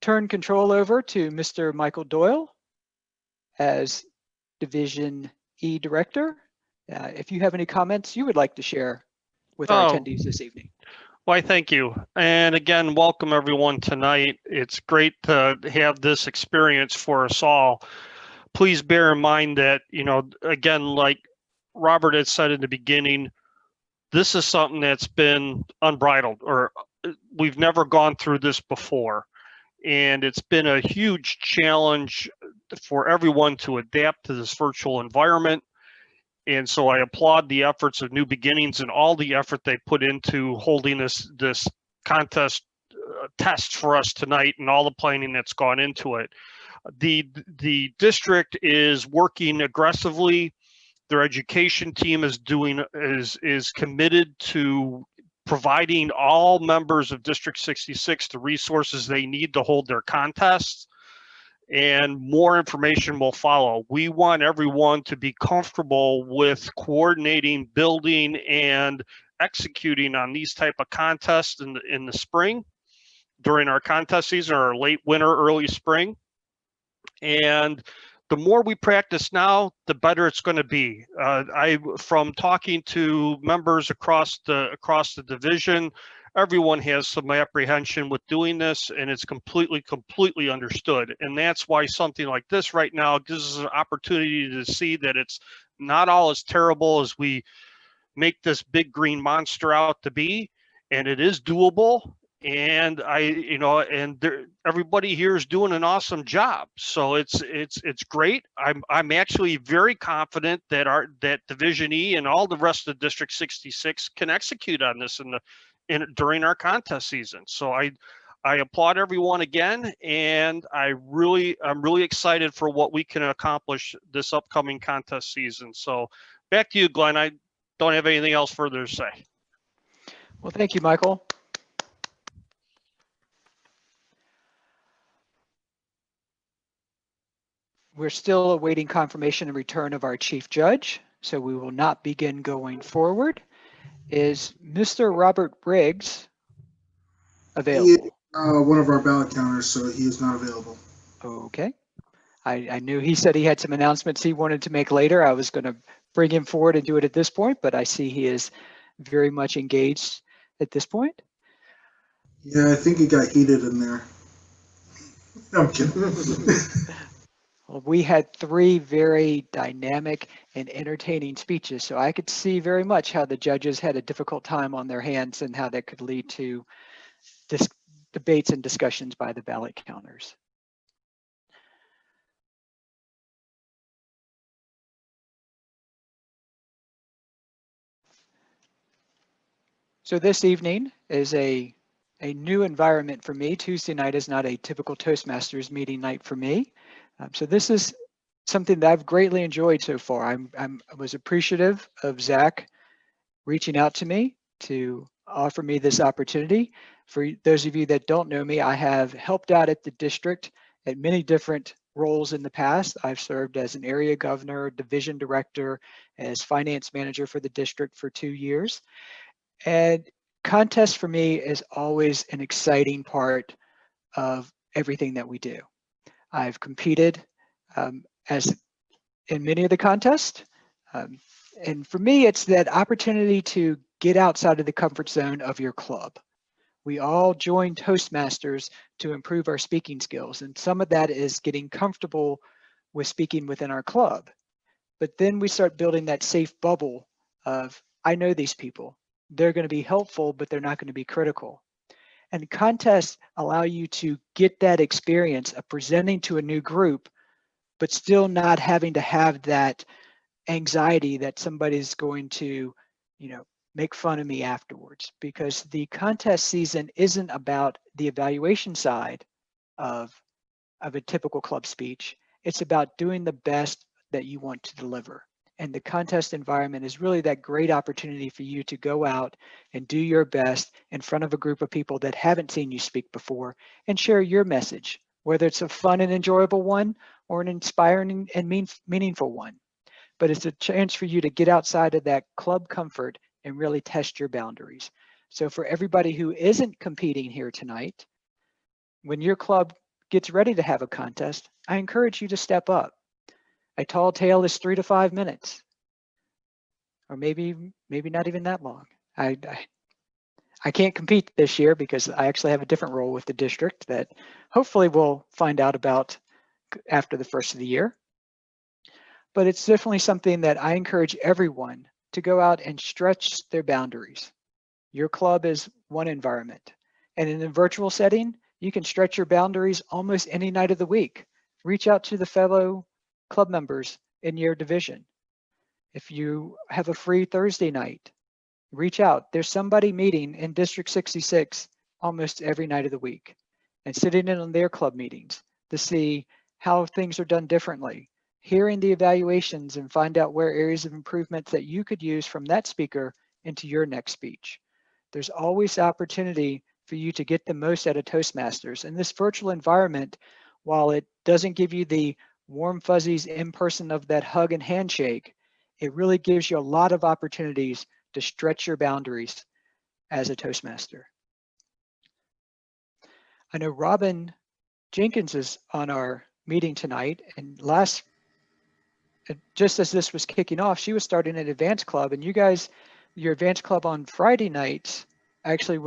turn control over to Mr. Michael Doyle as Division E Director. If you have any comments you would like to share with our attendees this evening. Why, thank you. And again, welcome everyone tonight. It's great to have this experience for us all. Please bear in mind that, again, like Robert had said in the beginning, this is something that's been unbridled, or we've never gone through this before. And it's been a huge challenge for everyone to adapt to this virtual environment. And so I applaud the efforts of New Beginnings and all the effort they put into holding this contest test for us tonight, and all the planning that's gone into it. The district is working aggressively. Their education team is committed to providing all members of District 66 the resources they need to hold their contests. And more information will follow. We want everyone to be comfortable with coordinating, building, and executing on these type of contests in the spring during our contest season, or late winter, early spring. And the more we practice now, the better it's going to be. From talking to members across the division, everyone has some apprehension with doing this, and it's completely understood. And that's why something like this right now gives us an opportunity to see that it's not all as terrible as we make this big green monster out to be, and it is doable. And everybody here is doing an awesome job. So it's great. I'm actually very confident that Division E and all the rest of District 66 can execute on this during our contest season. So I applaud everyone again, and I'm really excited for what we can accomplish this upcoming contest season. So back to you, Glenn. I don't have anything else further to say. Well, thank you, Michael. We're still awaiting confirmation and return of our chief judge, so we will not begin going forward. Is Mr. Robert Briggs available? He is one of our ballot counters, so he is not available. Okay. I knew he said he had some announcements he wanted to make later. I was going to bring him forward and do it at this point, but I see he is very much engaged at this point. Yeah, I think it got heated in there. I'm kidding. Well, we had 3 very dynamic and entertaining speeches, so I could see very much how the judges had a difficult time on their hands and how that could lead to debates and discussions by the ballot counters. So this evening is a new environment for me. Tuesday night is not a typical Toastmasters meeting night for me. So this is something that I've greatly enjoyed so far. I was appreciative of Zach reaching out to me to offer me this opportunity. For those of you that don't know me, I have helped out at the district at many different roles in the past. I've served as an area governor, division director, as finance manager for the district for 2 years. And contest for me is always an exciting part of everything that we do. I've competed as in many of the contests. And for me, it's that opportunity to get outside of the comfort zone of your club. We all join Toastmasters to improve our speaking skills. And some of that is getting comfortable with speaking within our club. But then we start building that safe bubble of, I know these people. They're going to be helpful, but they're not going to be critical. And contests allow you to get that experience of presenting to a new group, but still not having to have that anxiety that somebody's going to, make fun of me afterwards, because the contest season isn't about the evaluation side of a typical club speech. It's about doing the best that you want to deliver. And the contest environment is really that great opportunity for you to go out and do your best in front of a group of people that haven't seen you speak before and share your message, whether it's a fun and enjoyable one or an inspiring and meaningful one. But it's a chance for you to get outside of that club comfort and really test your boundaries. So for everybody who isn't competing here tonight, when your club gets ready to have a contest, I encourage you to step up. A tall tale is 3 to 5 minutes, or maybe not even that long. I can't compete this year because I actually have a different role with the district that hopefully we'll find out about after the first of the year. But it's definitely something that I encourage everyone to go out and stretch their boundaries. Your club is one environment, and in a virtual setting, you can stretch your boundaries almost any night of the week. Reach out to the fellow club members in your division. If you have a free Thursday night, reach out. There's somebody meeting in District 66 almost every night of the week and sitting in on their club meetings to see how things are done differently, hearing the evaluations and find out where areas of improvement that you could use from that speaker into your next speech. There's always opportunity for you to get the most out of Toastmasters. And this virtual environment, while it doesn't give you the warm fuzzies in person of that hug and handshake, it really gives you a lot of opportunities to stretch your boundaries as a Toastmaster. I know Robin Jenkins is on our meeting tonight, and just as this was kicking off, she was starting an advanced club, and you guys, your advanced club on Friday nights actually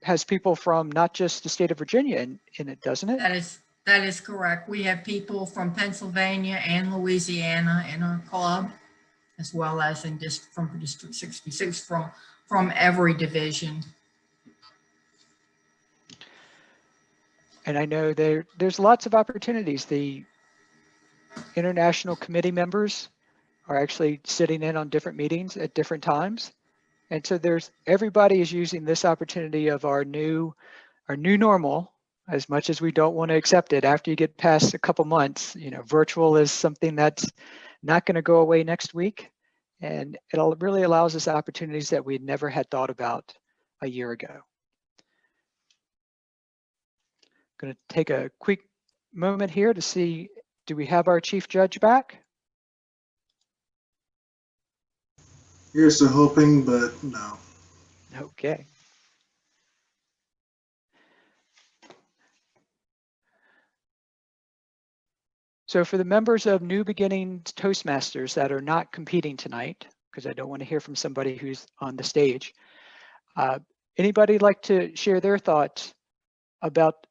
has people from not just the state of Virginia in it, doesn't it? That is correct. We have people from Pennsylvania and Louisiana in our club, as well as from District 66, from every division. And I know there's lots of opportunities. The international committee members are actually sitting in on different meetings at different times. And so everybody is using this opportunity of our new normal, as much as we don't want to accept it after you get past a couple months. Virtual is something that's not going to go away next week. And it really allows us opportunities that we never had thought about a year ago. Going to take a quick moment here to see, do we have our chief judge back? Here's to hoping, but no. Okay. So for the members of New Beginnings Toastmasters that are not competing tonight, because I don't want to hear from somebody who's on the stage, anybody like to share their thoughts about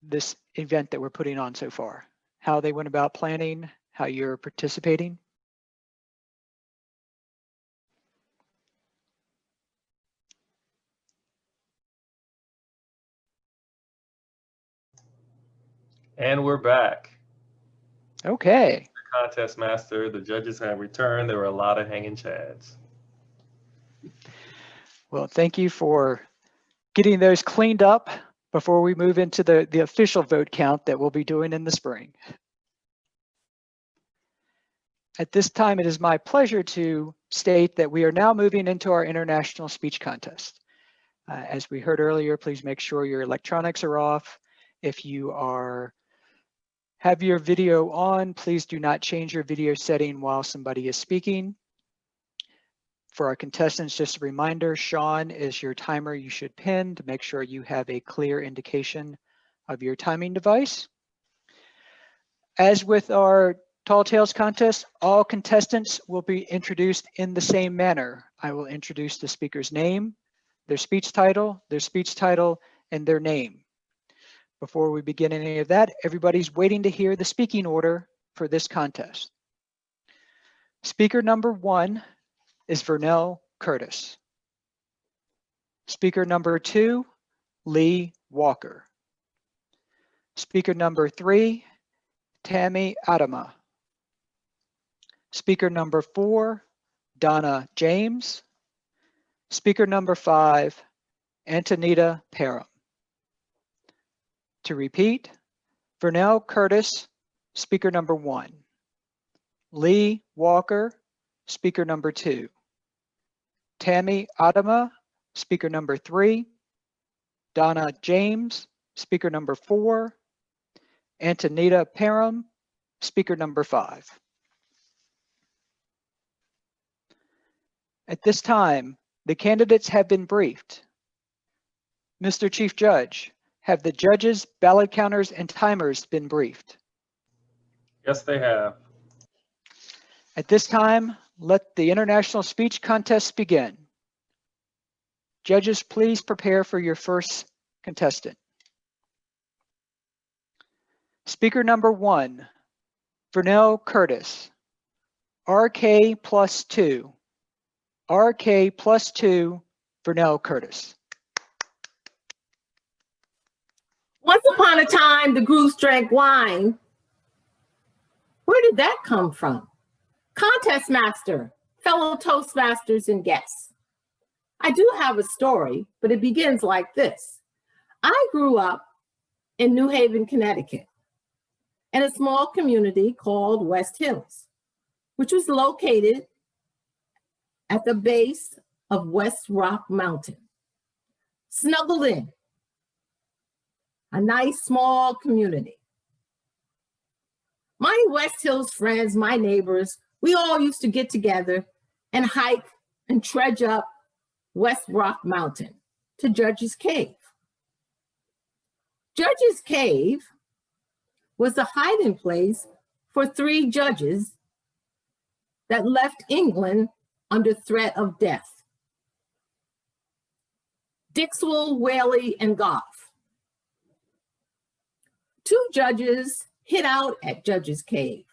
this event that we're putting on so far? How they went about planning, how you're participating? And we're back. Okay. The contest master, the judges have returned. There were a lot of hanging chads. Well, thank you for getting those cleaned up before we move into the official vote count that we'll be doing in the spring. At this time, it is my pleasure to state that we are now moving into our international speech contest. As we heard earlier, please make sure your electronics are off. If you have your video on, please do not change your video setting while somebody is speaking. For our contestants, just a reminder, Sean is your timer you should pin to make sure you have a clear indication of your timing device. As with our Tall Tales contest, all contestants will be introduced in the same manner. I will introduce the speaker's name, their speech title, and their name. Before we begin any of that, everybody's waiting to hear the speaking order for this contest. Speaker number 1 is Vernell Curtis. Speaker number 2, Lee Walker. Speaker number 3, Tammy Adama. Speaker number 4, Donna James. Speaker number 5, Antonita Parham. To repeat, Vernell Curtis, speaker number 1. Lee Walker, speaker number 2. Tammy Adama, speaker number 3. Donna James, speaker number 4. Antonita Parham, speaker number 5. At this time, the candidates have been briefed. Mr. Chief Judge, have the judges, ballot counters, and timers been briefed? Yes, they have. At this time, let the international speech contest begin. Judges, please prepare for your first contestant. Speaker number 1, Vernell Curtis, RK plus 2. RK plus 2, Vernell Curtis. Once upon a time, the Goose drank wine. Where did that come from? Contest master, fellow Toastmasters and guests. I do have a story, but it begins like this. I grew up in New Haven, Connecticut, in a small community called West Hills, which was located at the base of West Rock Mountain, snuggled in, a nice small community. My West Hills friends, my neighbors, we all used to get together and hike and trudge up West Rock Mountain to Judge's Cave. Judge's Cave was the hiding place for 3 judges that left England under threat of death: Dixwell, Whaley, and Goff. 2 judges hid out at Judge's Cave.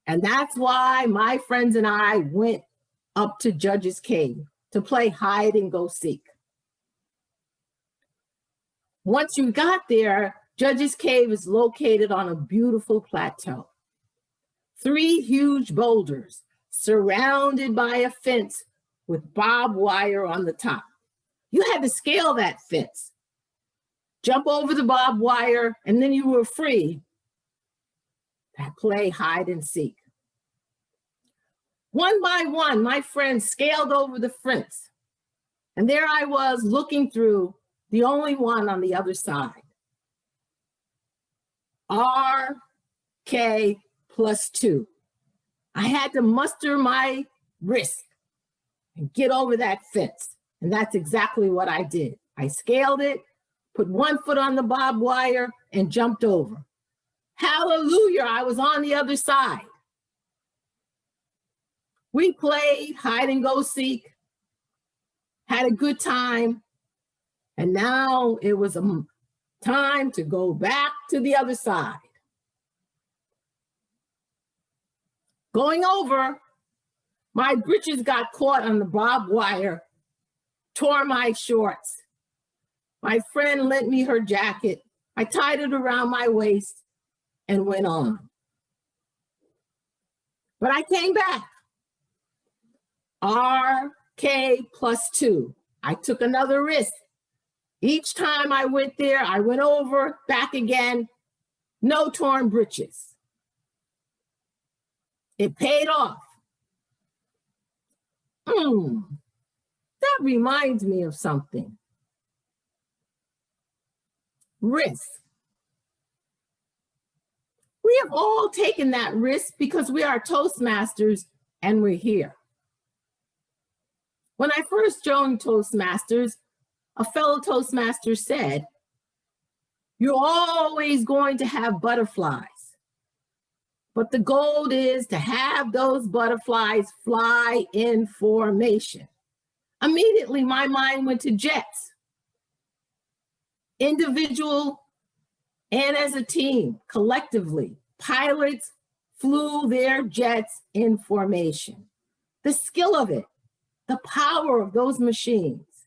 And that's why my friends and I went up to Judge's Cave to play hide and go seek. Once you got there, Judge's Cave is located on a beautiful plateau. 3 huge boulders surrounded by a fence with barbed wire on the top. You had to scale that fence, jump over the barbed wire, and then you were free to play hide and seek. One by one, my friends scaled over the fence, and there I was looking through, the only one on the other side. RK plus 2. I had to muster my wrist and get over that fence, and that's exactly what I did. I scaled it, put 1 foot on the barbed wire, and jumped over. Hallelujah, I was on the other side. We played hide and go seek, had a good time, and now it was a time to go back to the other side. Going over, my britches got caught on the barbed wire, tore my shorts. My friend lent me her jacket. I tied it around my waist and went on. But I came back. RK plus 2. I took another risk. Each time I went there, I went over, back again, no torn britches. It paid off. That reminds me of something. Risk. We have all taken that risk because we are Toastmasters and we're here. When I first joined Toastmasters, a fellow Toastmaster said, "You're always going to have butterflies, but the goal is to have those butterflies fly in formation." Immediately, my mind went to jets. Individual and as a team, collectively, pilots flew their jets in formation. The skill of it, the power of those machines,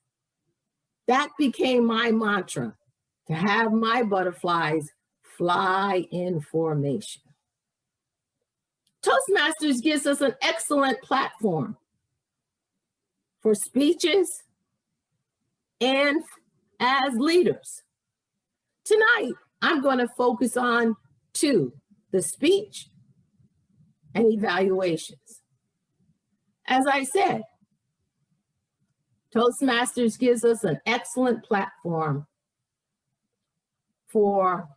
that became my mantra, to have my butterflies fly in formation. Toastmasters gives us an excellent platform for speeches and as leaders. Tonight, I'm going to focus on two, the speech and evaluations. As I said, Toastmasters gives us an excellent platform for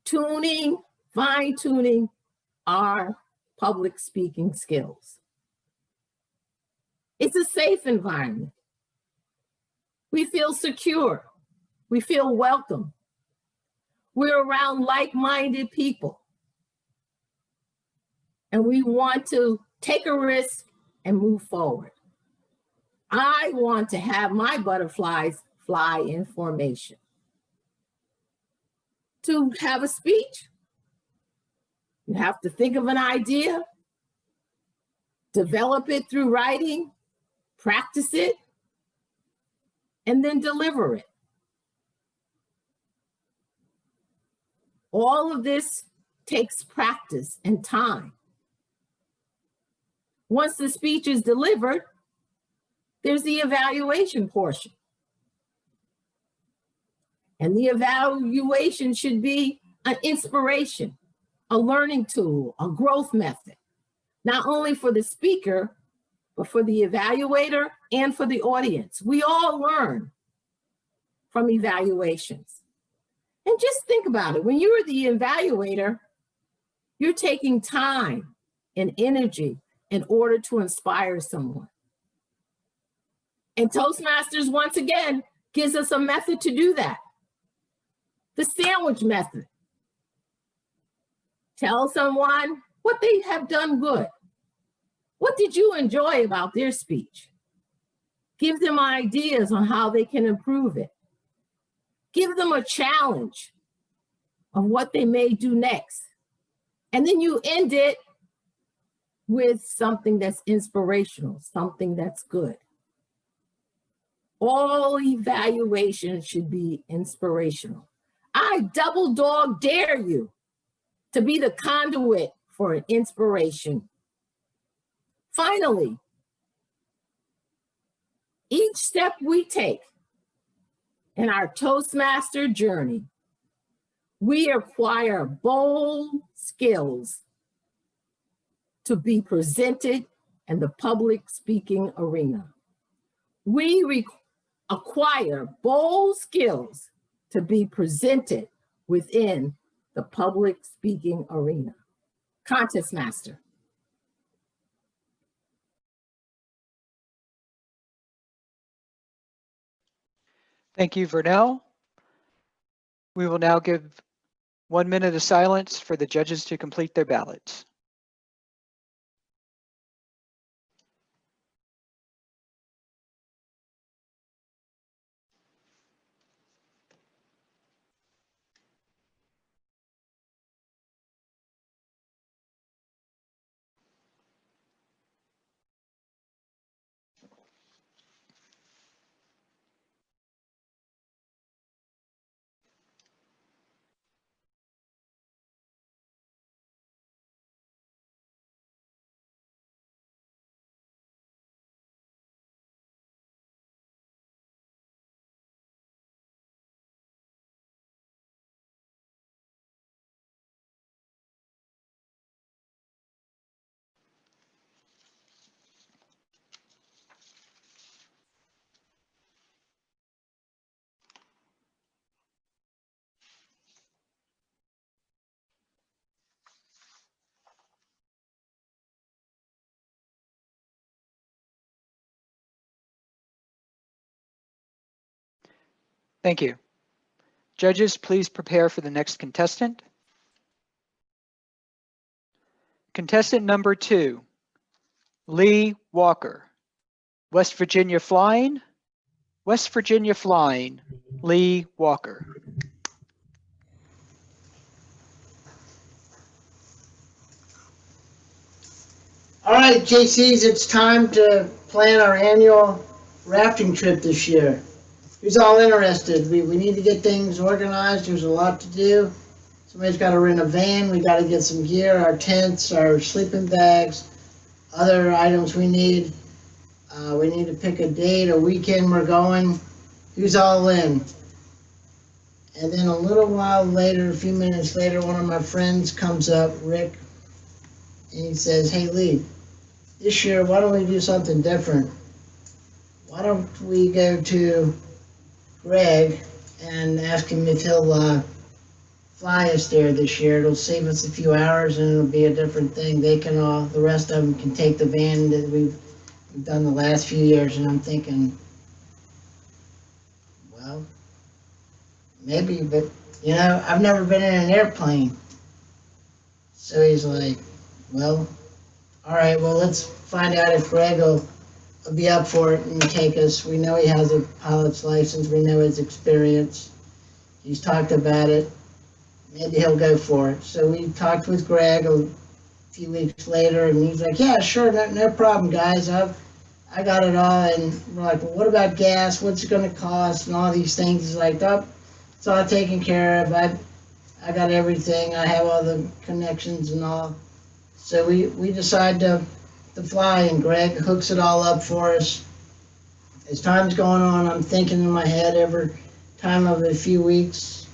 tuning, fine-tuning our public speaking skills. It's a safe environment. We feel secure. We feel welcome. We're around like-minded people. And we want to take a risk and move forward. I want to have my butterflies fly in formation. To have a speech, you have to think of an idea, develop it through writing, practice it, and then deliver it. All of this takes practice and time. Once the speech is delivered, there's the evaluation portion. And the evaluation should be an inspiration, a learning tool, a growth method, not only for the speaker, but for the evaluator and for the audience. We all learn from evaluations. And just think about it. When you're the evaluator, you're taking time and energy in order to inspire someone. And Toastmasters, once again, gives us a method to do that. The sandwich method. Tell someone what they have done good. What did you enjoy about their speech? Give them ideas on how they can improve it. Give them a challenge of what they may do next. And then you end it with something that's inspirational, something that's good. All evaluations should be inspirational. I double dog dare you to be the conduit for an inspiration. Finally, each step we take in our Toastmaster journey, we acquire bold skills to be presented in the public speaking arena. We acquire bold skills to be presented within the public speaking arena. Contest Master. Thank you, Vernell. We will now give 1 minute of silence for the judges to complete their ballots. Thank you. Judges, please prepare for the next contestant. Contestant number 2, Lee Walker. West Virginia Flying, Lee Walker. All right, JCs, it's time to plan our annual rafting trip this year. Who's all interested? We need to get things organized. There's a lot to do. Somebody's got to rent a van. We got to get some gear, our tents, our sleeping bags, other items we need. We need to pick a date, a weekend we're going. Who's all in? And then a little while later, a few minutes later, one of my friends comes up, Rick, and he says, hey, Lee, this year, why don't we do something different? Why don't we go to Greg and ask him if he'll fly us there this year? It'll save us a few hours and it'll be a different thing. They can all, the rest of them can take the van that we've done the last few years. And I'm thinking, well, maybe, but you know, I've never been in an airplane. So he's like, well, all right, well, let's find out if Greg will be up for it and take us. We know he has a pilot's license. We know his experience. He's talked about it. Maybe he'll go for it. So we talked with Greg a few weeks later, and he's like, yeah, sure, no problem, guys. I got it all. And we're like, well, what about gas? What's it going to cost? And all these things. He's like, oh, it's all taken care of. I got everything. I have all the connections and all. So we decide to fly, and Greg hooks it all up for us. As time's going on, I'm thinking in my head every time of a few weeks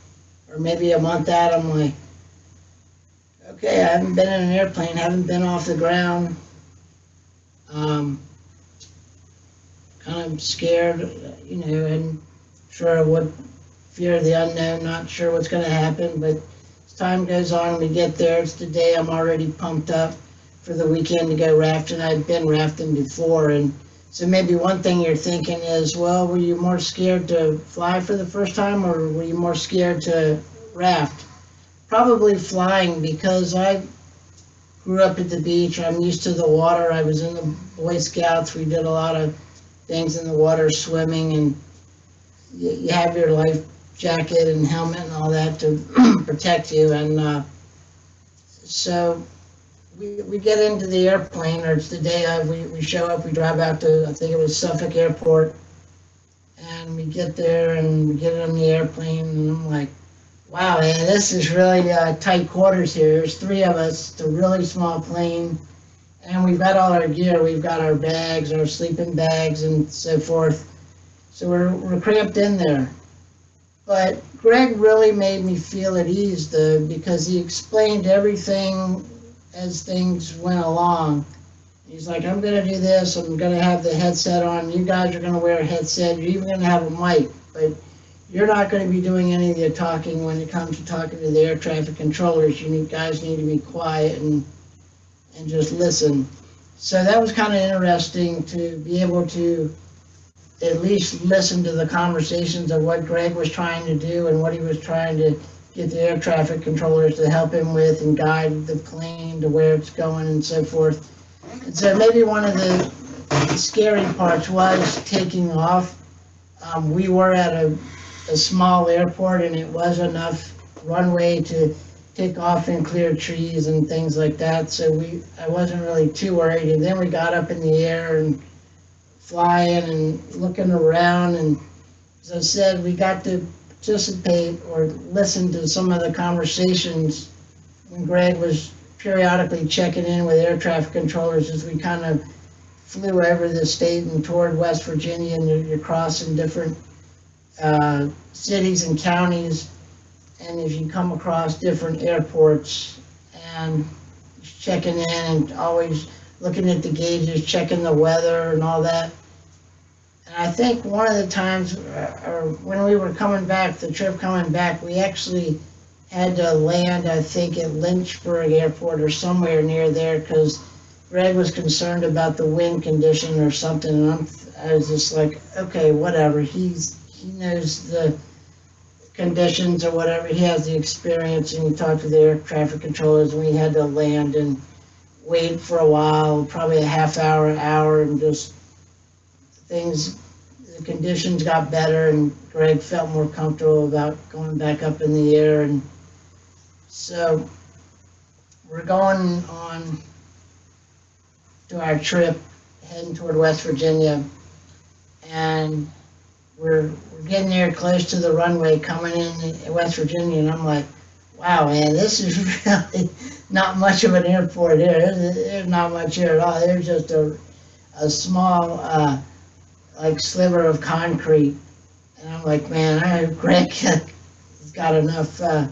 or maybe a month out, I'm like, okay, I haven't been in an airplane, haven't been off the ground. Kind of scared, you know, and sure what fear of the unknown, not sure what's going to happen, but as time goes on, we get there, it's the day, I'm already pumped up for the weekend to go rafting. I've been rafting before, and so maybe one thing you're thinking is, well, were you more scared to fly for the first time, or were you more scared to raft? Probably flying, because I grew up at the beach. I'm used to the water. I was in the Boy Scouts. We did a lot of things in the water, swimming, and you have your life jacket and helmet and all that to protect you. And so we get into the airplane, or it's the day of, we show up, we drive out to, I think it was Suffolk Airport, and we get there and we get on the airplane, and I'm like, wow, man, this is really tight quarters here. There's 3 of us. It's a really small plane, and we've got all our gear. We've got our bags, our sleeping bags, and so forth. So we're cramped in there. But Greg really made me feel at ease, though, because he explained everything as things went along. He's like, I'm going to do this. I'm going to have the headset on. You guys are going to wear a headset. You're even going to have a mic. But you're not going to be doing any of the talking when it comes to talking to the air traffic controllers. Guys need to be quiet and just listen. So that was kind of interesting to be able to at least listen to the conversations of what Greg was trying to do and what he was trying to get the air traffic controllers to help him with and guide the plane to where it's going and so forth. And so maybe one of the scary parts was taking off. We were at a small airport, and it was enough runway to take off and clear trees and things like that. So I wasn't really too worried. And then we got up in the air and flying and looking around. And as I said, we got to participate or listen to some of the conversations when Greg was periodically checking in with air traffic controllers as we kind of flew over the state and toward West Virginia, and you're crossing different cities and counties, and if you come across different airports, and checking in and always looking at the gauges, checking the weather and all that. And I think one of the times, or when we were coming back, the trip coming back, we actually had to land, I think, at Lynchburg Airport or somewhere near there, because Greg was concerned about the wind condition or something, and I was just like, okay, whatever. He knows the conditions or whatever. He has the experience, and he talked to the air traffic controllers, and we had to land and wait for a while, probably a half hour, and just things, the conditions got better, and Greg felt more comfortable about going back up in the air. And so we're going on to our trip, heading toward West Virginia, and we're getting there close to the runway coming in West Virginia, and I'm like, wow, man, this is really not much of an airport here. There's not much here at all. There's just a small like sliver of concrete, and I'm like, man, I hope Greg has got enough to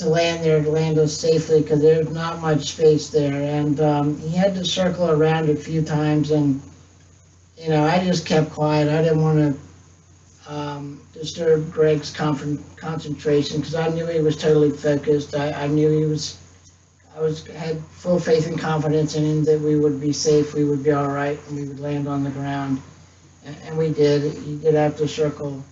land there, to land us safely, because there's not much space there. And he had to circle around a few times, and you know, I just kept quiet. I didn't want to disturb Greg's concentration, because I knew he was totally focused. I knew he was, had full faith and confidence in him that we would be safe, we would be all right, and we would land on the ground. And we did. He did have to circle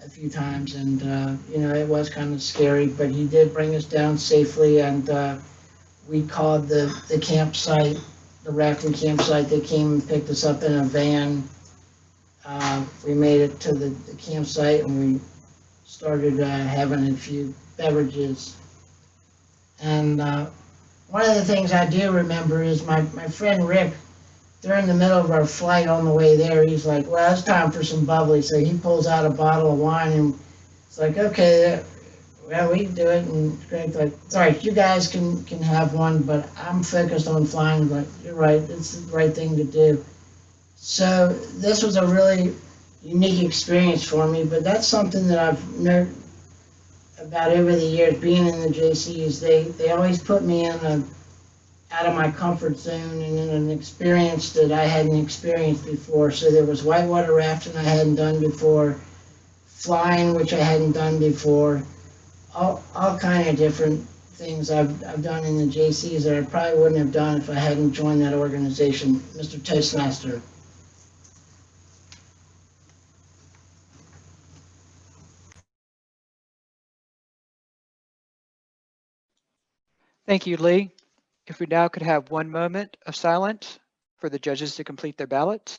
a few times, and you know, it was kind of scary, but he did bring us down safely. And we called the campsite, the rafting campsite. They came and picked us up in a van. We made it to the campsite, and we started having a few beverages. And one of the things I do remember is my friend Rick, during the middle of our flight on the way there, he's like, well, it's time for some bubbly. So he pulls out a bottle of wine, and it's like, okay, well, we can do it. And Greg's like, all right, you guys can have one, but I'm focused on flying. But you're right, it's the right thing to do. So this was a really unique experience for me, but that's something that I've learned about over the years being in the JCs. They always put me in out of my comfort zone and in an experience that I hadn't experienced before. So there was whitewater rafting I hadn't done before, flying, which I hadn't done before, all kind of different things I've done in the JCs that I probably wouldn't have done if I hadn't joined that organization. Mr. Toastmaster. Thank you, Lee. If we now could have 1 moment of silence for the judges to complete their ballots.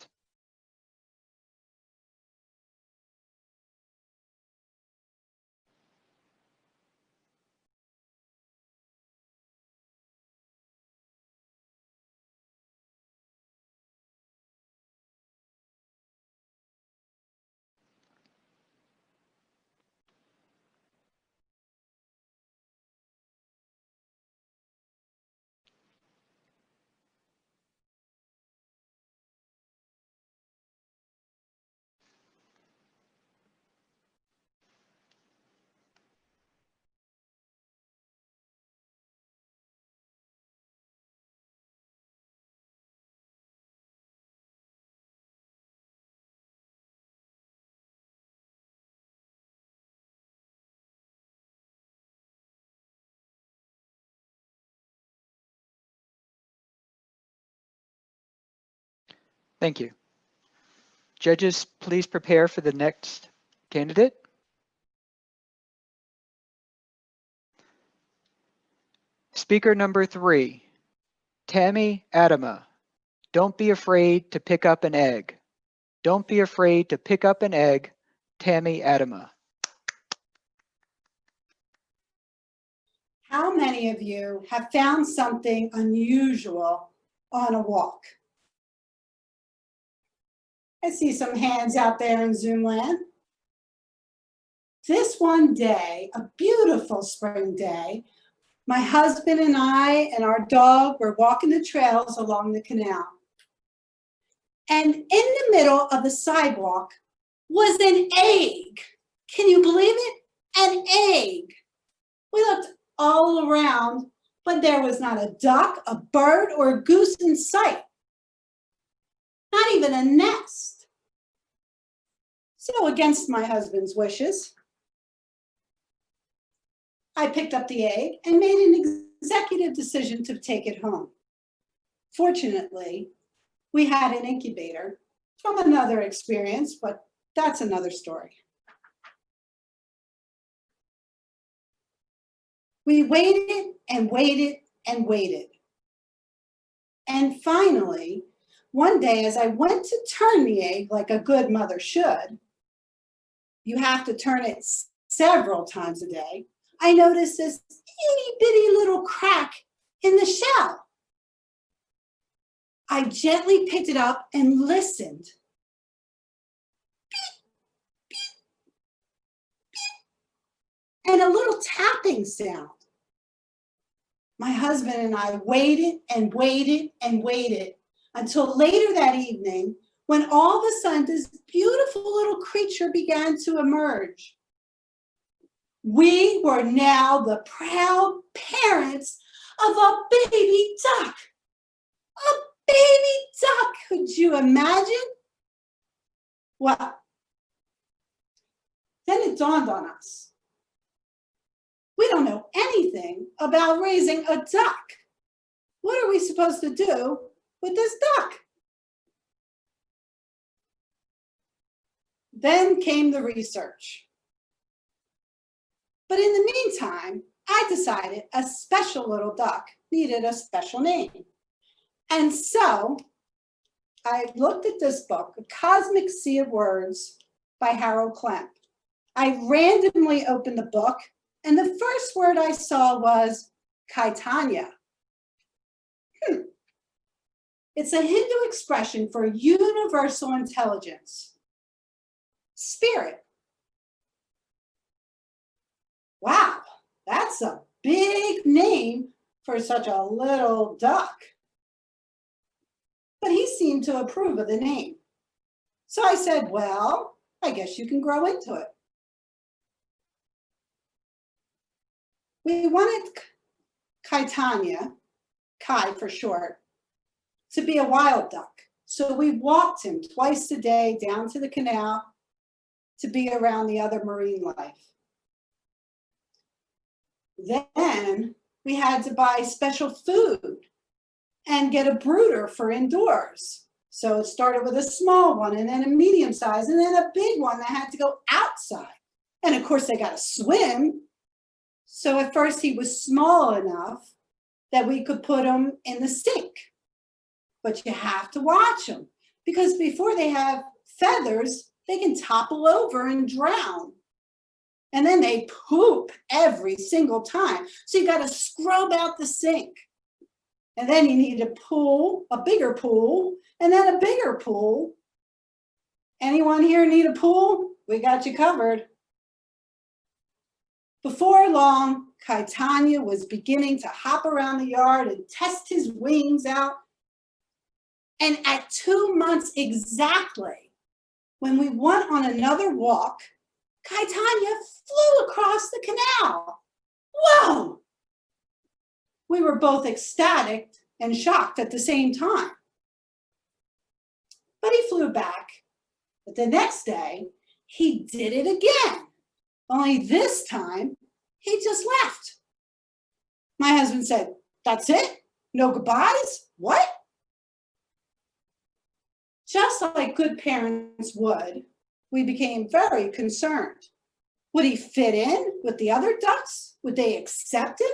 Thank you. Judges, please prepare for the next candidate. Speaker number 3, Tammy Adama. Don't be afraid to pick up an egg. Don't be afraid to pick up an egg, Tammy Adama. How many of you have found something unusual on a walk? I see some hands out there in Zoom land. This one day, a beautiful spring day, my husband and I and our dog were walking the trails along the canal. And in the middle of the sidewalk was an egg. Can you believe it? An egg. We looked all around, but there was not a duck, a bird, or a goose in sight. Not even a nest. So against my husband's wishes, I picked up the egg and made an executive decision to take it home. Fortunately, we had an incubator from another experience, but that's another story. We waited and waited and waited. And finally, one day as I went to turn the egg like a good mother should, you have to turn it several times a day, I noticed this itty bitty little crack in the shell. I gently picked it up and listened. Beep, beep, beep, and a little tapping sound. My husband and I waited and waited and waited until later that evening when all of a sudden this beautiful little creature began to emerge. We were now the proud parents of a baby duck. A baby duck, could you imagine? Well, then it dawned on us. We don't know anything about raising a duck. What are we supposed to do with this duck? Then came the research. But in the meantime, I decided a special little duck needed a special name. And so I looked at this book, A Cosmic Sea of Words by Harold Klemp. I randomly opened the book, and the first word I saw was Caitanya. It's a Hindu expression for universal intelligence, spirit. Wow, that's a big name for such a little duck. But he seemed to approve of the name. So I said, well, I guess you can grow into it. We wanted Caitanya, Kai for short, to be a wild duck. So we walked him twice a day down to the canal to be around the other marine life. Then we had to buy special food and get a brooder for indoors. So it started with a small one and then a medium size and then a big one that had to go outside. And of course they got to swim. So at first he was small enough that we could put him in the sink. But you have to watch them because before they have feathers, they can topple over and drown. And then they poop every single time. So you got to scrub out the sink. And then you need a pool, a bigger pool, and then a bigger pool. Anyone here need a pool? We got you covered. Before long, Caitanya was beginning to hop around the yard and test his wings out. And at 2 months exactly, when we went on another walk, Caitanya flew across the canal. Whoa! We were both ecstatic and shocked at the same time. But he flew back. But the next day, he did it again. Only this time, he just left. My husband said, "That's it? No goodbyes? What?" Just like good parents would, we became very concerned. Would he fit in with the other ducks? Would they accept him?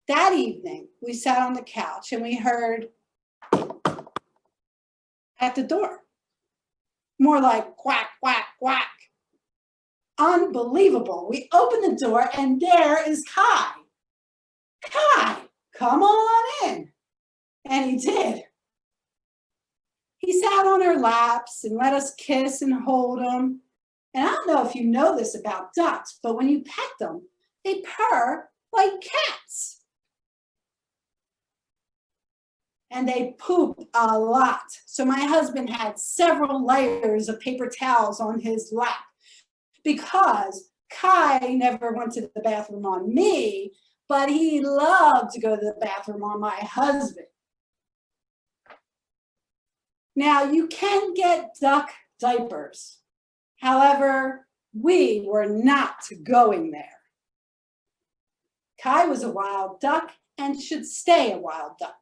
That evening, we sat on the couch and we heard at the door. More like quack, quack, quack. Unbelievable. We opened the door and there is Kai. Kai, come on in. And he did. He sat on our laps and let us kiss and hold him. And I don't know if you know this about ducks, but when you pet them, they purr like cats. And they poop a lot. So my husband had several layers of paper towels on his lap because Kai never went to the bathroom on me, but he loved to go to the bathroom on my husband. Now you can get duck diapers. However, we were not going there. Kai was a wild duck and should stay a wild duck.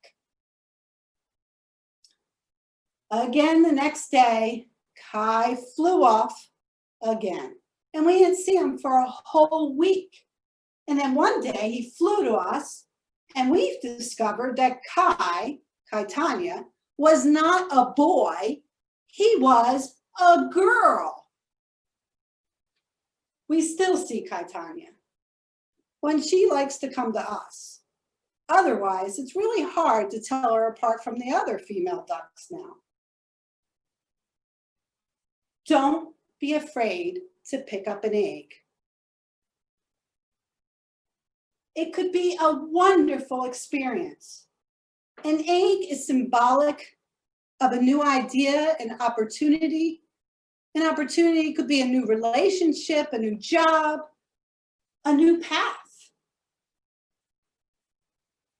Again, the next day, Kai flew off again. and we didn't see him for a whole week. And then one day he flew to us, and we've discovered that Kai Tanya, was not a boy, he was a girl. We still see Kai Tanya when she likes to come to us. Otherwise, it's really hard to tell her apart from the other female ducks now. Don't be afraid to pick up an egg. It could be a wonderful experience. An egg is symbolic of a new idea, an opportunity. An opportunity could be a new relationship, a new job, a new path.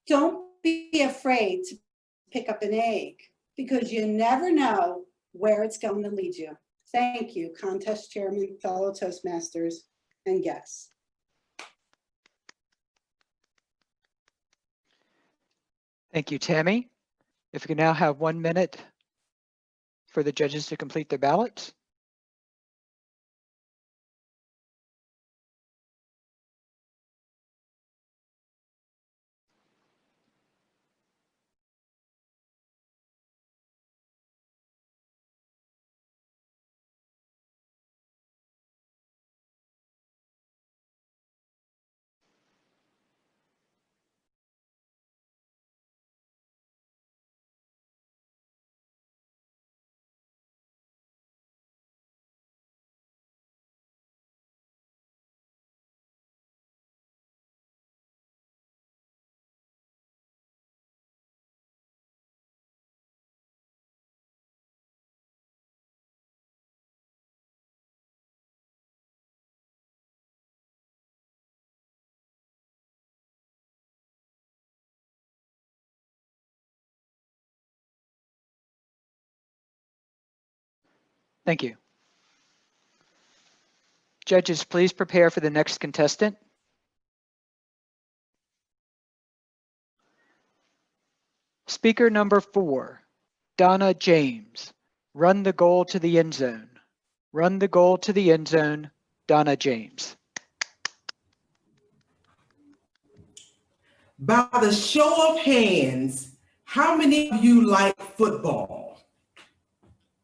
Don't be afraid to pick up an egg because you never know where it's going to lead you. Thank you, contest chairman, fellow Toastmasters, and guests. Thank you, Tammy. If we can now have 1 minute for the judges to complete their ballots. Thank you. Judges, please prepare for the next contestant. Speaker number 4, Donna James. Run the goal to the end zone. Run the goal to the end zone, Donna James. By the show of hands, how many of you like football?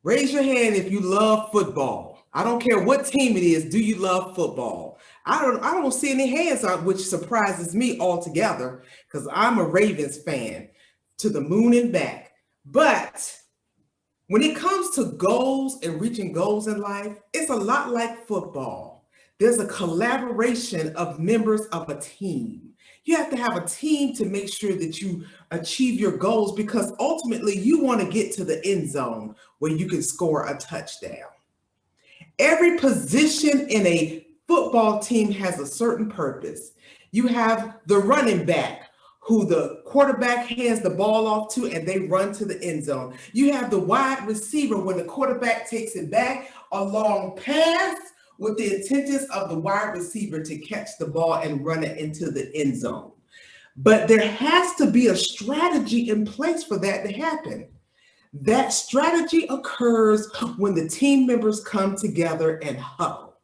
Raise your hand if you love football. I don't care what team it is. Do you love football? I don't see any hands out, which surprises me altogether because I'm a Ravens fan to the moon and back. But when it comes to goals and reaching goals in life, it's a lot like football. There's a collaboration of members of a team. You have to have a team to make sure that you achieve your goals because ultimately you want to get to the end zone where you can score a touchdown. Every position in a football team has a certain purpose. You have the running back who the quarterback hands the ball off to and they run to the end zone. You have the wide receiver when the quarterback takes it back, a long pass with the intentions of the wide receiver to catch the ball and run it into the end zone. But there has to be a strategy in place for that to happen. That strategy occurs when the team members come together and huddle.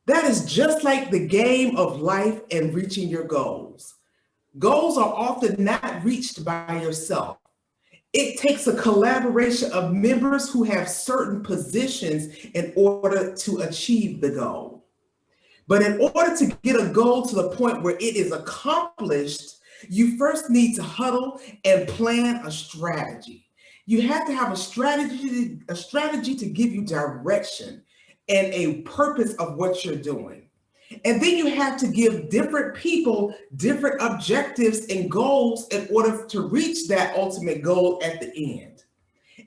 That is just like the game of life and reaching your goals. Goals are often not reached by yourself. It takes a collaboration of members who have certain positions in order to achieve the goal. But in order to get a goal to the point where it is accomplished, you first need to huddle and plan a strategy. You have to have a strategy to give you direction and a purpose of what you're doing. And then you have to give different people different objectives and goals in order to reach that ultimate goal at the end.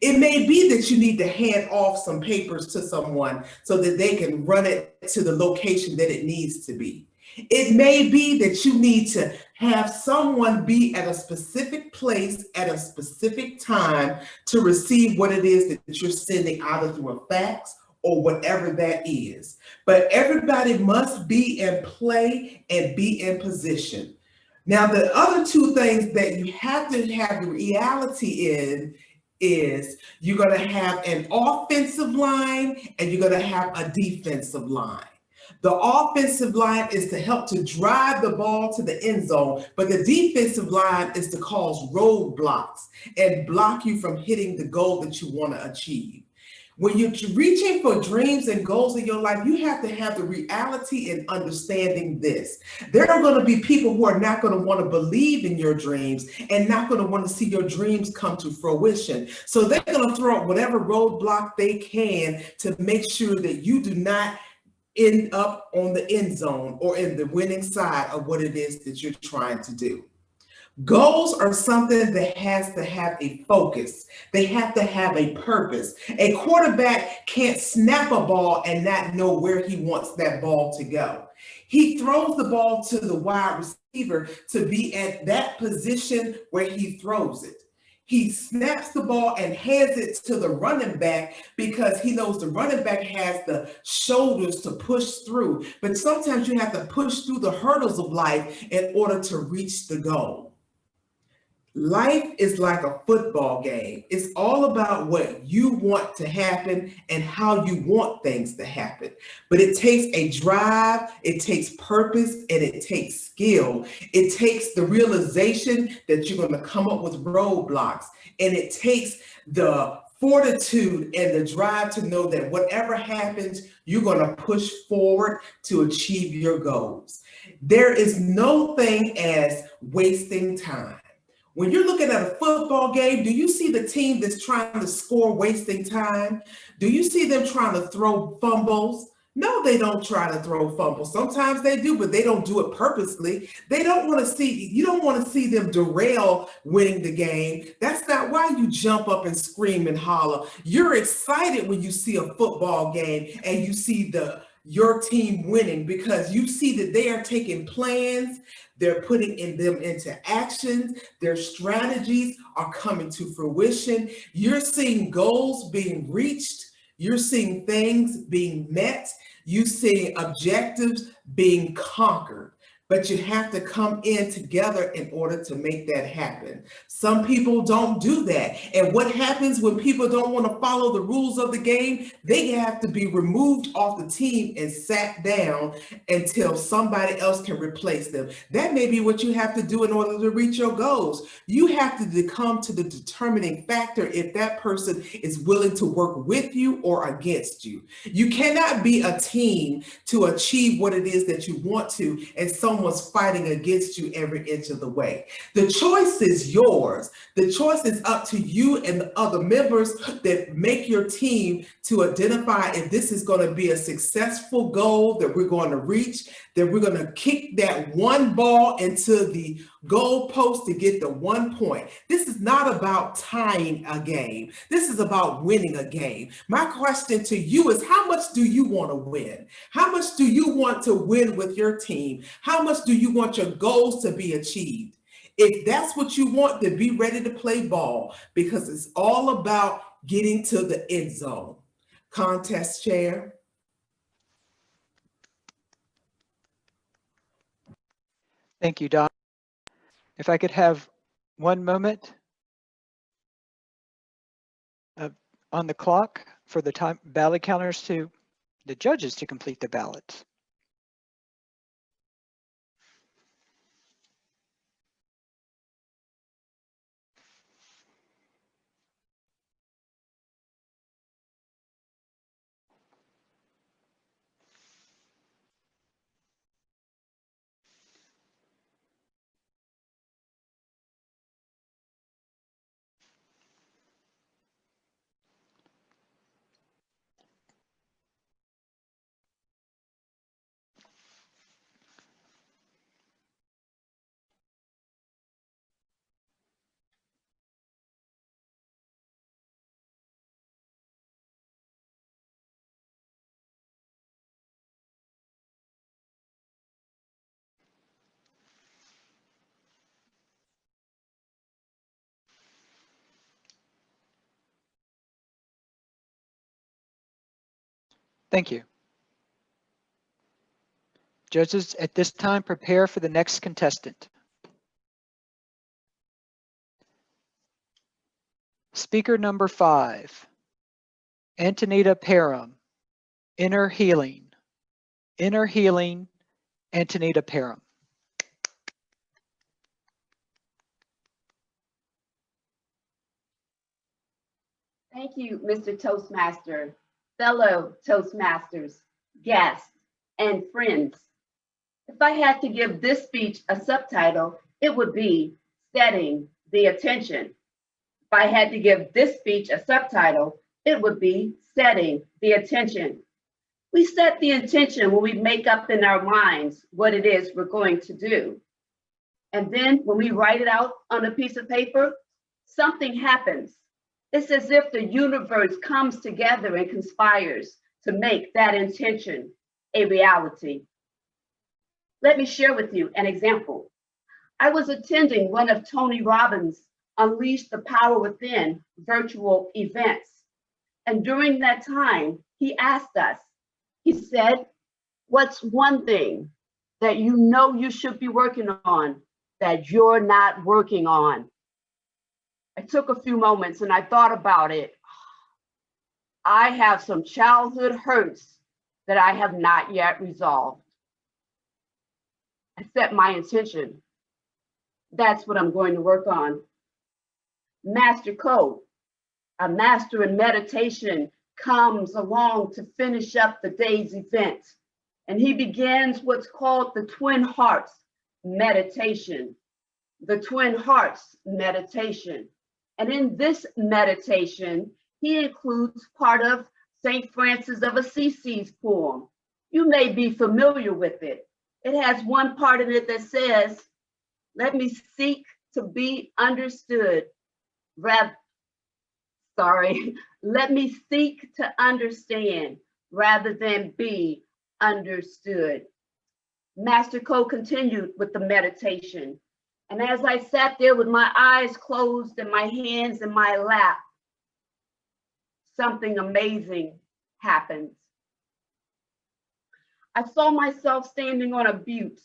It may be that you need to hand off some papers to someone so that they can run it to the location that it needs to be. It may be that you need to have someone be at a specific place at a specific time to receive what it is that you're sending either through a fax or whatever that is. But everybody must be in play and be in position. Now, the other two things that you have to have the reality in is you're going to have an offensive line and you're going to have a defensive line. The offensive line is to help to drive the ball to the end zone, but the defensive line is to cause roadblocks and block you from hitting the goal that you want to achieve. When you're reaching for dreams and goals in your life, you have to have the reality and understanding this. There are going to be people who are not going to want to believe in your dreams and not going to want to see your dreams come to fruition. So they're going to throw out whatever roadblock they can to make sure that you do not end up on the end zone or in the winning side of what it is that you're trying to do. Goals are something that has to have a focus. They have to have a purpose. A quarterback can't snap a ball and not know where he wants that ball to go. He throws the ball to the wide receiver to be at that position where he throws it. He snaps the ball and hands it to the running back because he knows the running back has the shoulders to push through. But sometimes you have to push through the hurdles of life in order to reach the goal. Life is like a football game. It's all about what you want to happen and how you want things to happen. But it takes a drive, it takes purpose, and it takes skill. It takes the realization that you're going to come up with roadblocks. And it takes the fortitude and the drive to know that whatever happens, you're going to push forward to achieve your goals. There is no thing as wasting time. When you're looking at a football game, do you see the team that's trying to score wasting time? Do you see them trying to throw fumbles? No, they don't try to throw fumbles. Sometimes they do, but they don't do it purposely. They don't want to see, you don't want to see them derail winning the game. That's not why you jump up and scream and holler. You're excited when you see a football game and you see your team winning because you see that they are taking plans, they're putting them into action, their strategies are coming to fruition. You're seeing goals being reached, you're seeing things being met, you're seeing objectives being conquered. But you have to come in together in order to make that happen. Some people don't do that. And what happens when people don't want to follow the rules of the game? They have to be removed off the team and sat down until somebody else can replace them. That may be what you have to do in order to reach your goals. You have to come to the determining factor if that person is willing to work with you or against you. You cannot be a team to achieve what it is that you want to, and someone's fighting against you every inch of the way. The choice is yours. The choice is up to you and the other members that make your team to identify if this is going to be a successful goal that we're going to reach, that we're going to kick that one ball into the goal post to get the 1 point. This is not about tying a game. This is about winning a game. My question to you is, how much do you want to win? How much do you want to win with your team? How much do you want your goals to be achieved? If that's what you want, then be ready to play ball, because it's all about getting to the end zone. Contest chair. Thank you, Don. If I could have 1 moment on the clock for the time ballot counters the judges to complete the ballots. Thank you. Judges, at this time, prepare for the next contestant. Speaker number 5, Antonita Parham, Inner Healing. Inner Healing, Antonita Parham. Thank you, Mr. Toastmaster, fellow Toastmasters, guests, and friends. If I had to give this speech a subtitle, it would be Setting the Attention. If I had to give this speech a subtitle, it would be Setting the Attention. We set the intention when we make up in our minds what it is we're going to do. And then when we write it out on a piece of paper, something happens. It's as if the universe comes together and conspires to make that intention a reality. Let me share with you an example. I was attending one of Tony Robbins' Unleash the Power Within virtual events. And during that time, he asked us, he said, what's one thing that you know you should be working on that you're not working on? I took a few moments and I thought about it. I have some childhood hurts that I have not yet resolved. I set my intention. That's what I'm going to work on. Master Ko, a master in meditation, comes along to finish up the day's event. And he begins what's called the Twin Hearts meditation. The Twin Hearts meditation. And in this meditation, he includes part of St. Francis of Assisi's poem. You may be familiar with it. It has one part in it that says, let me seek to be understood. Let me seek to understand rather than be understood. Master Ko continued with the meditation. And as I sat there with my eyes closed and my hands in my lap, something amazing happened. I saw myself standing on a butte,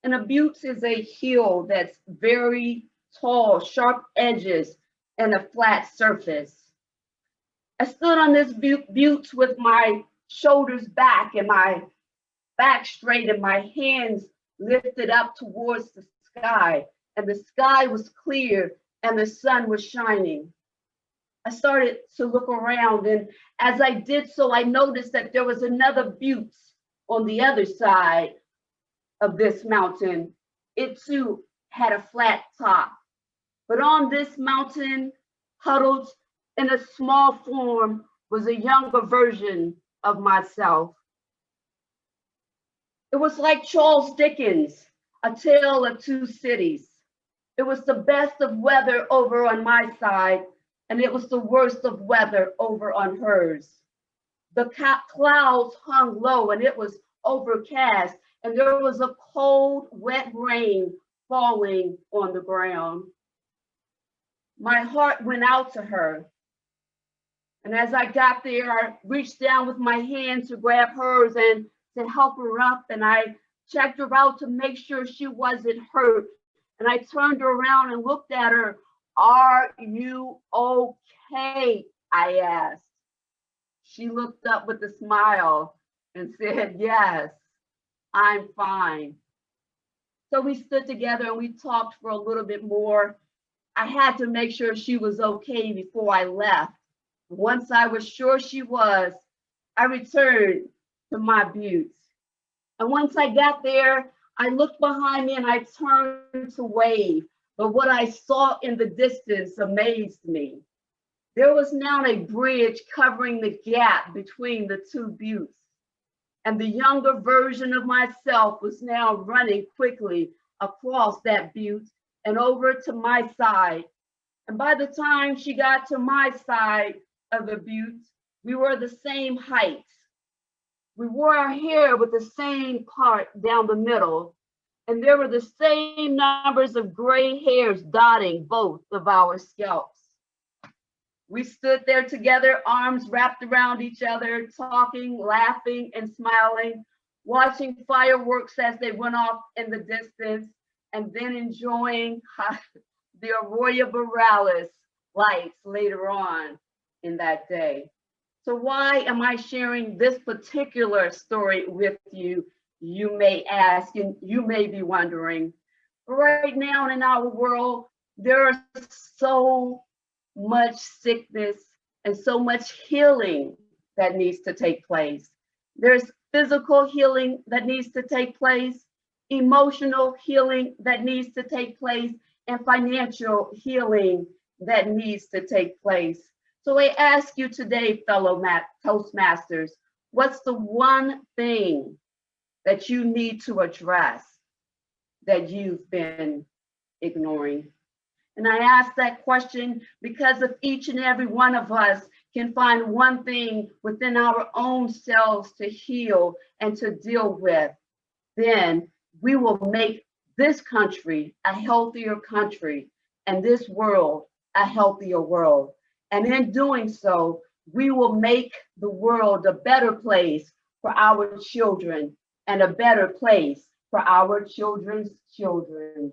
and a butte is a hill that's very tall, sharp edges, and a flat surface. I stood on this butte with my shoulders back and my back straight and my hands lifted up towards the sky. And the sky was clear and the sun was shining. I started to look around, and as I did so, I noticed that there was another butte on the other side of this mountain. It too had a flat top. But on this mountain, huddled in a small form, was a younger version of myself. It was like Charles Dickens' A Tale of Two Cities. It was the best of weather over on my side, and it was the worst of weather over on hers. The clouds hung low and it was overcast, and there was a cold, wet rain falling on the ground. My heart went out to her. And as I got there, I reached down with my hand to grab hers and to help her up, and I checked her out to make sure she wasn't hurt. And I turned her around and looked at her. Are you okay? I asked. She looked up with a smile and said, yes, I'm fine. So we stood together and we talked for a little bit more. I had to make sure she was okay before I left. Once I was sure she was, I returned to my butte. And once I got there, I looked behind me and I turned to wave. But what I saw in the distance amazed me. There was now a bridge covering the gap between the two buttes. And the younger version of myself was now running quickly across that butte and over to my side. And by the time she got to my side of the butte, we were the same height. We wore our hair with the same part down the middle, and there were the same numbers of gray hairs dotting both of our scalps. We stood there together, arms wrapped around each other, talking, laughing, and smiling, watching fireworks as they went off in the distance, and then enjoying the Aurora Borealis lights later on in that day. So why am I sharing this particular story with you? You may ask, and you may be wondering. Right now in our world, there is so much sickness and so much healing that needs to take place. There's physical healing that needs to take place, emotional healing that needs to take place, and financial healing that needs to take place. So I ask you today, fellow Toastmasters, what's the one thing that you need to address that you've been ignoring? And I ask that question because if each and every one of us can find one thing within our own selves to heal and to deal with, then we will make this country a healthier country and this world a healthier world. And in doing so, we will make the world a better place for our children and a better place for our children's children.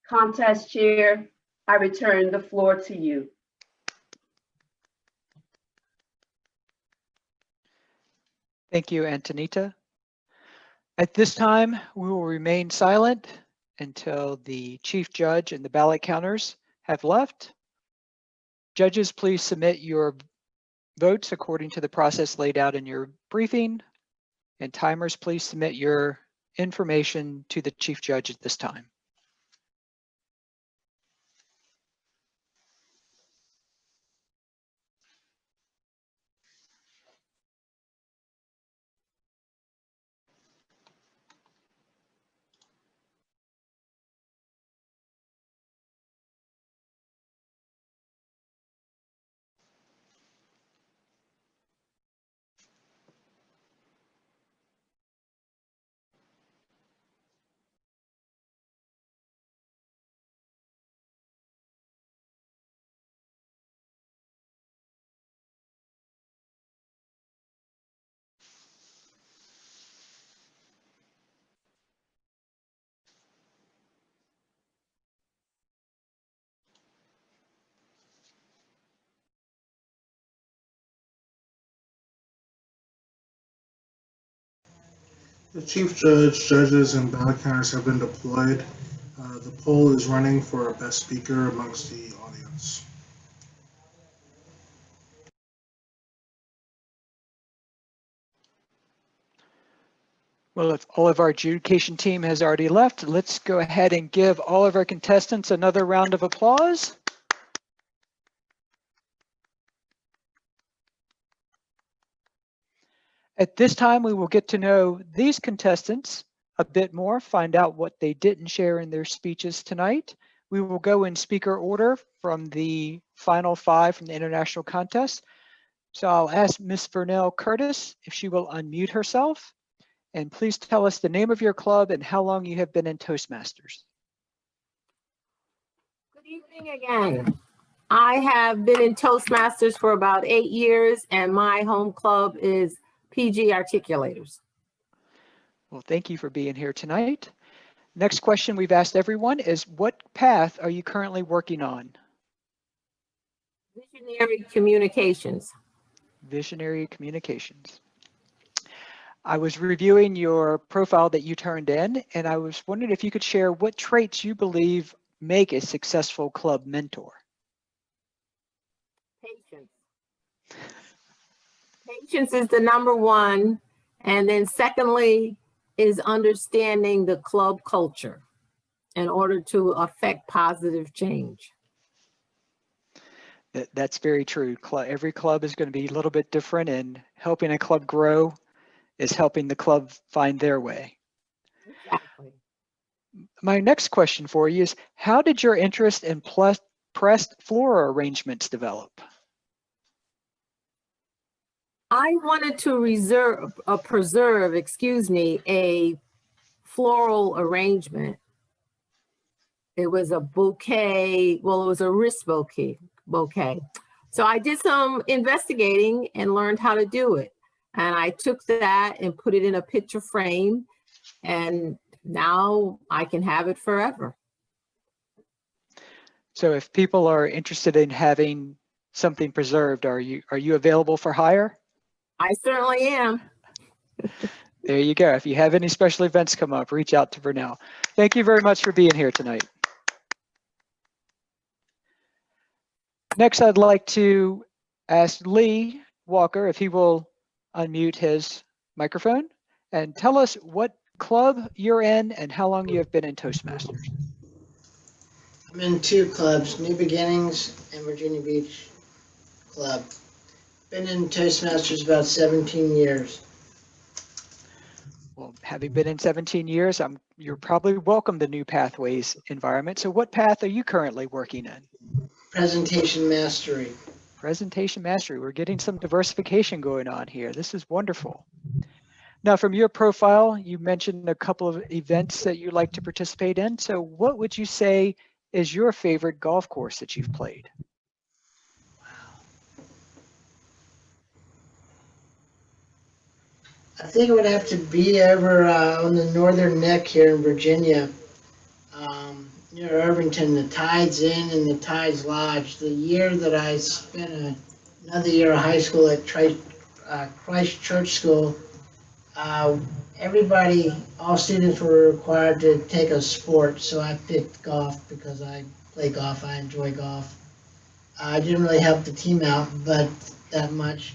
Contest Chair, I return the floor to you. Thank you, Antonita. At this time, we will remain silent until the chief judge and the ballot counters have left. Judges, please submit your votes according to the process laid out in your briefing. And timers, please submit your information to the chief judge at this time. The chief judge, judges, and ballot counters have been deployed. The poll is running for a best speaker amongst the audience. Well, if all of our adjudication team has already left, let's go ahead and give all of our contestants another round of applause. At this time, we will get to know these contestants a bit more, find out what they didn't share in their speeches tonight. We will go in speaker order from the final 5 from the international contest. So I'll ask Ms. Vernell Curtis if she will unmute herself. And please tell us the name of your club and how long you have been in Toastmasters. Good evening again. I have been in Toastmasters for about 8 years, and my home club is PG Articulators. Well, thank you for being here tonight. Next question we've asked everyone is, what path are you currently working on? Visionary Communications. Visionary Communications. I was reviewing your profile that you turned in, and I was wondering if you could share what traits you believe make a successful club mentor. Patience. Patience is the number one. And then secondly is understanding the club culture in order to affect positive change. That's very true. Every club is going to be a little bit different, and helping a club grow is helping the club find their way. Exactly. My next question for you is, how did your interest in pressed floral arrangements develop? I wanted to preserve, a floral arrangement. It was a bouquet, well, it was a wrist bouquet. So I did some investigating and learned how to do it. And I took that and put it in a picture frame, and now I can have it forever. So if people are interested in having something preserved, are you available for hire? I certainly am. There you go. If you have any special events come up, reach out to Vernell. Thank you very much for being here tonight. Next, I'd like to ask Lee Walker if he will unmute his microphone and tell us what club you're in and how long you have been in Toastmasters. I'm in 2 clubs, New Beginnings and Virginia Beach Club. Been in Toastmasters about 17 years. Well, having been in 17 years, you're probably welcome to New Pathways environment. So what path are you currently working in? Presentation Mastery. Presentation Mastery. We're getting some diversification going on here. This is wonderful. Now, from your profile, you mentioned a couple of events that you like to participate in. So what would you say is your favorite golf course that you've played? I think it would have to be over on the northern neck here in Virginia, near Irvington, the Tides Inn and the Tides Lodge. The year that I spent another year of high school at Christ Church School, all students were required to take a sport, so I picked golf because I play golf, I enjoy golf. I didn't really help the team out that much.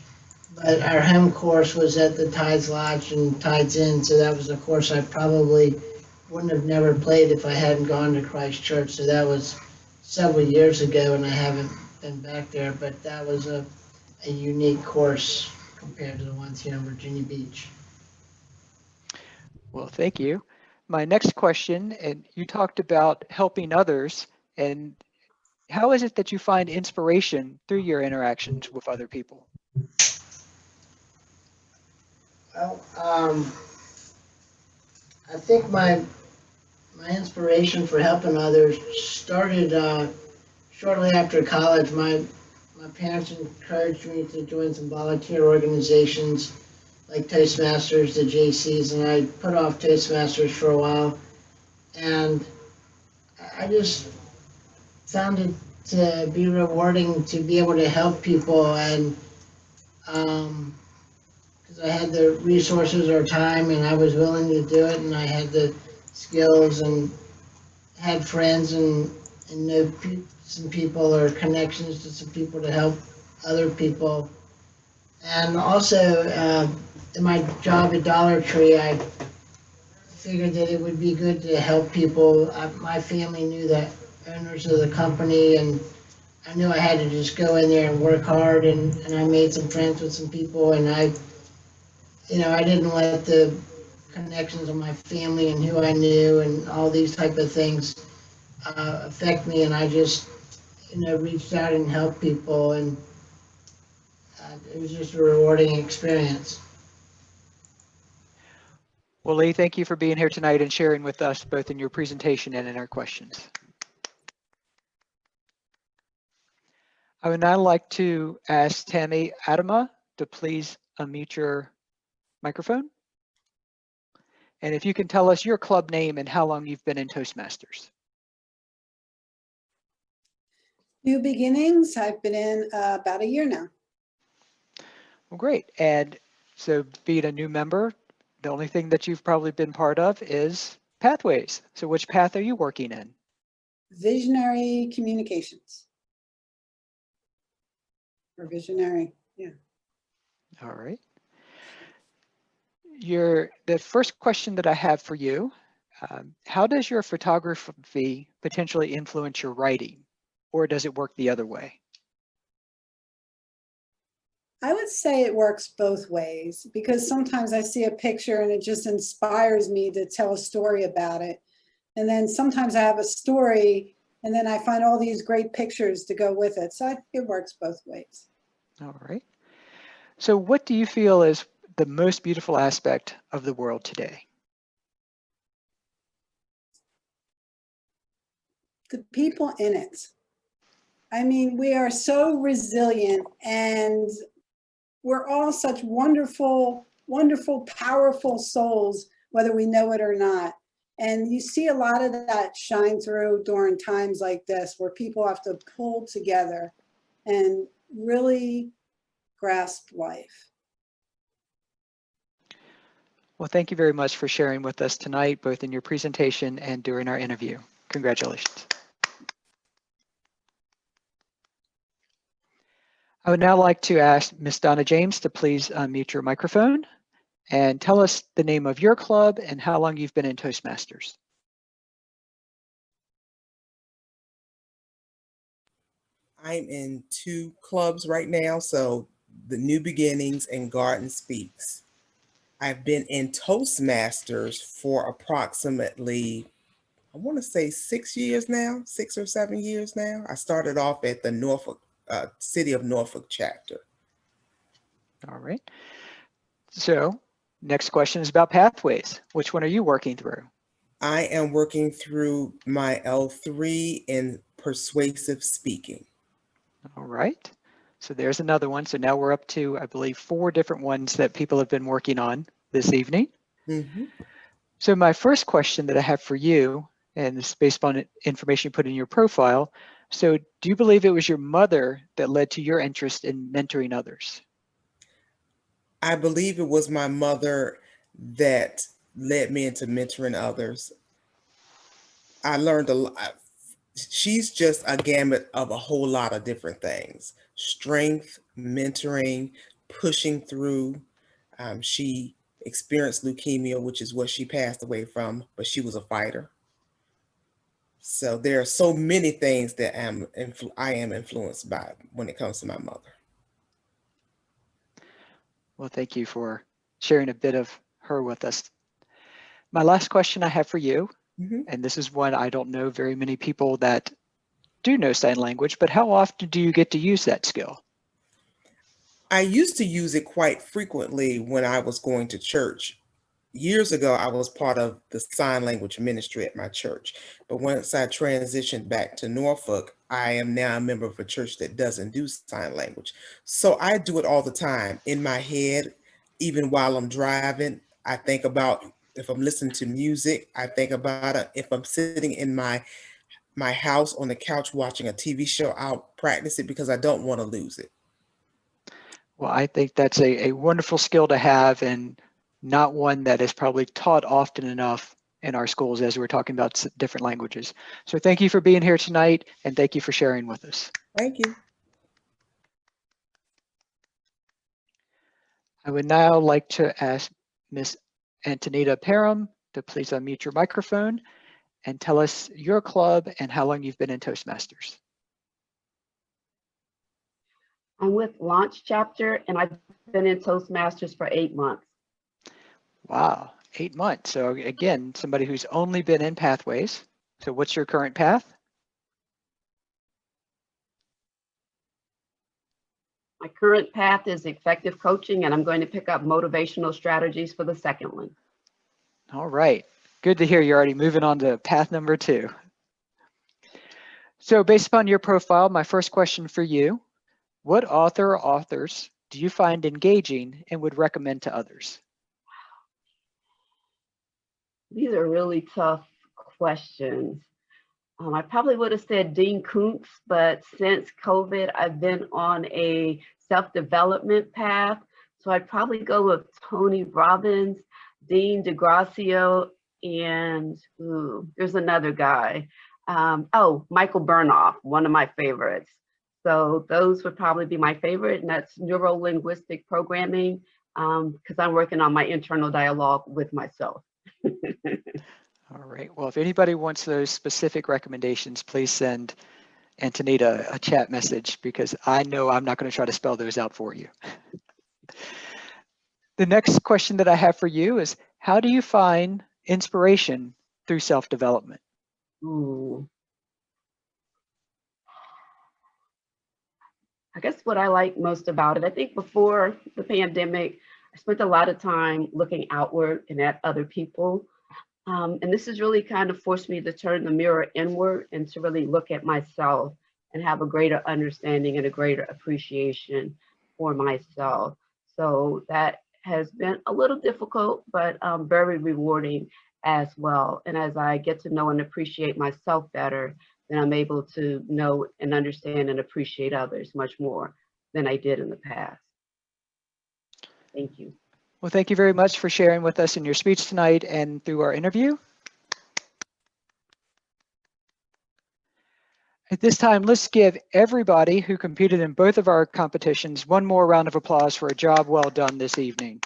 But our home course was at the Tides Lodge and Tides Inn, so that was a course I probably wouldn't have never played if I hadn't gone to Christ Church. So that was several years ago, and I haven't been back there. But that was a unique course compared to the ones here in Virginia Beach. Well, thank you. My next question, and you talked about helping others, and how is it that you find inspiration through your interactions with other people? Well, I think my inspiration for helping others started shortly after college. My parents encouraged me to join some volunteer organizations like Toastmasters, the JCs, and I put off Toastmasters for a while. And I just found it to be rewarding to be able to help people, and because I had the resources or time and I was willing to do it, and I had the skills and had friends and knew some people or connections to some people to help other people. And also in my job at Dollar Tree, I figured that it would be good to help people. My family knew the owners of the company, and I knew I had to just go in there and work hard, and I made some friends with some people, and I didn't let the connections of my family and who I knew and all these type of things affect me, and I just reached out and helped people, and it was just a rewarding experience. Well, Lee, thank you for being here tonight and sharing with us both in your presentation and in our questions. I would now like to ask Tammy Adama to please unmute your microphone. And if you can tell us your club name and how long you've been in Toastmasters. New Beginnings, I've been in about a year now. Well, great. And so being a new member, the only thing that you've probably been part of is Pathways. So which path are you working in? Visionary Communications. Or Visionary, yeah. All right. The first question that I have for you, how does your photography potentially influence your writing, or does it work the other way? I would say it works both ways, because sometimes I see a picture and it just inspires me to tell a story about it. And then sometimes I have a story and then I find all these great pictures to go with it. So it works both ways. All right. So what do you feel is the most beautiful aspect of the world today? The people in it. I mean, we are so resilient, and we're all such wonderful, wonderful, powerful souls, whether we know it or not. And you see a lot of that shine through during times like this where people have to pull together and really grasp life. Well, thank you very much for sharing with us tonight, both in your presentation and during our interview. Congratulations. I would now like to ask Ms. Donna James to please unmute your microphone and tell us the name of your club and how long you've been in Toastmasters. I'm in 2 clubs right now, so the New Beginnings and Garden Speaks. I've been in Toastmasters for approximately, I want to say 6 years now, 6 or 7 years now. I started off at the Norfolk, City of Norfolk chapter. All right. So next question is about pathways. Which one are you working through? I am working through my L3 in persuasive speaking. All right. So there's another one. So now we're up to, I believe, 4 different ones that people have been working on this evening. Mm-hmm. So my first question that I have for you, and this is based on information you put in your profile. So do you believe it was your mother that led to your interest in mentoring others? I believe it was my mother that led me into mentoring others. I learned a lot. She's just a gamut of a whole lot of different things. Strength, mentoring, pushing through. She experienced leukemia, which is what she passed away from, but she was a fighter. So there are so many things that I am influenced by when it comes to my mother. Well, thank you for sharing a bit of her with us. My last question I have for you, and this is one I don't know very many people that do know sign language, but how often do you get to use that skill? I used to use it quite frequently when I was going to church. Years ago, I was part of the sign language ministry at my church. But once I transitioned back to Norfolk, I am now a member of a church that doesn't do sign language. So I do it all the time in my head, even while I'm driving. I think about if I'm listening to music, I think about it. If I'm sitting in my house on the couch watching a TV show, I'll practice it because I don't want to lose it. Well, I think that's a wonderful skill to have and not one that is probably taught often enough in our schools as we're talking about different languages. So thank you for being here tonight and thank you for sharing with us. Thank you. I would now like to ask Ms. Antonita Parham to please unmute your microphone and tell us your club and how long you've been in Toastmasters. I'm with Launch Chapter, and I've been in Toastmasters for 8 months. Wow, 8 months. So again, somebody who's only been in Pathways. So what's your current path? My current path is effective coaching, and I'm going to pick up motivational strategies for the second one. All right, good to hear you're already moving on to path number 2. So based upon your profile, my first question for you, what author or authors do you find engaging and would recommend to others? These are really tough questions. I probably would have said Dean Koontz, but since COVID, I've been on a self-development path. So I'd probably go with Tony Robbins, Dean DeGracio, and there's another guy. Michael Burnoff, one of my favorites. So those would probably be my favorite, and that's neuro-linguistic programming, because I'm working on my internal dialogue with myself. All right, well, if anybody wants those specific recommendations, please send Antonita a chat message because I know I'm not going to try to spell those out for you. The next question that I have for you is, how do you find inspiration through self-development? I guess what I like most about it, I think before the pandemic, I spent a lot of time looking outward and at other people. And this has really kind of forced me to turn the mirror inward and to really look at myself and have a greater understanding and a greater appreciation for myself. So that has been a little difficult, but very rewarding as well. And as I get to know and appreciate myself better, then I'm able to know and understand and appreciate others much more than I did in the past. Thank you. Well, thank you very much for sharing with us in your speech tonight and through our interview. At this time, let's give everybody who competed in both of our competitions one more round of applause for a job well done this evening.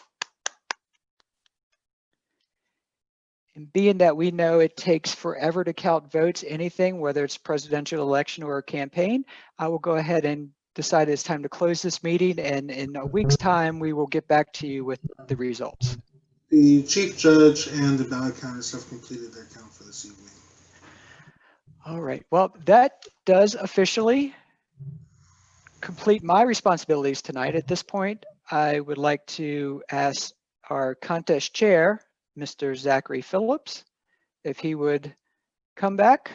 And being that we know it takes forever to count votes, anything, whether it's presidential election or a campaign, I will go ahead and decide it's time to close this meeting, and in a week's time, we will get back to you with the results. The chief judge and the ballot counters have completed their count for this evening. All right, well, that does officially complete my responsibilities tonight. At this point, I would like to ask our contest chair, Mr. Zachary Phillips, if he would come back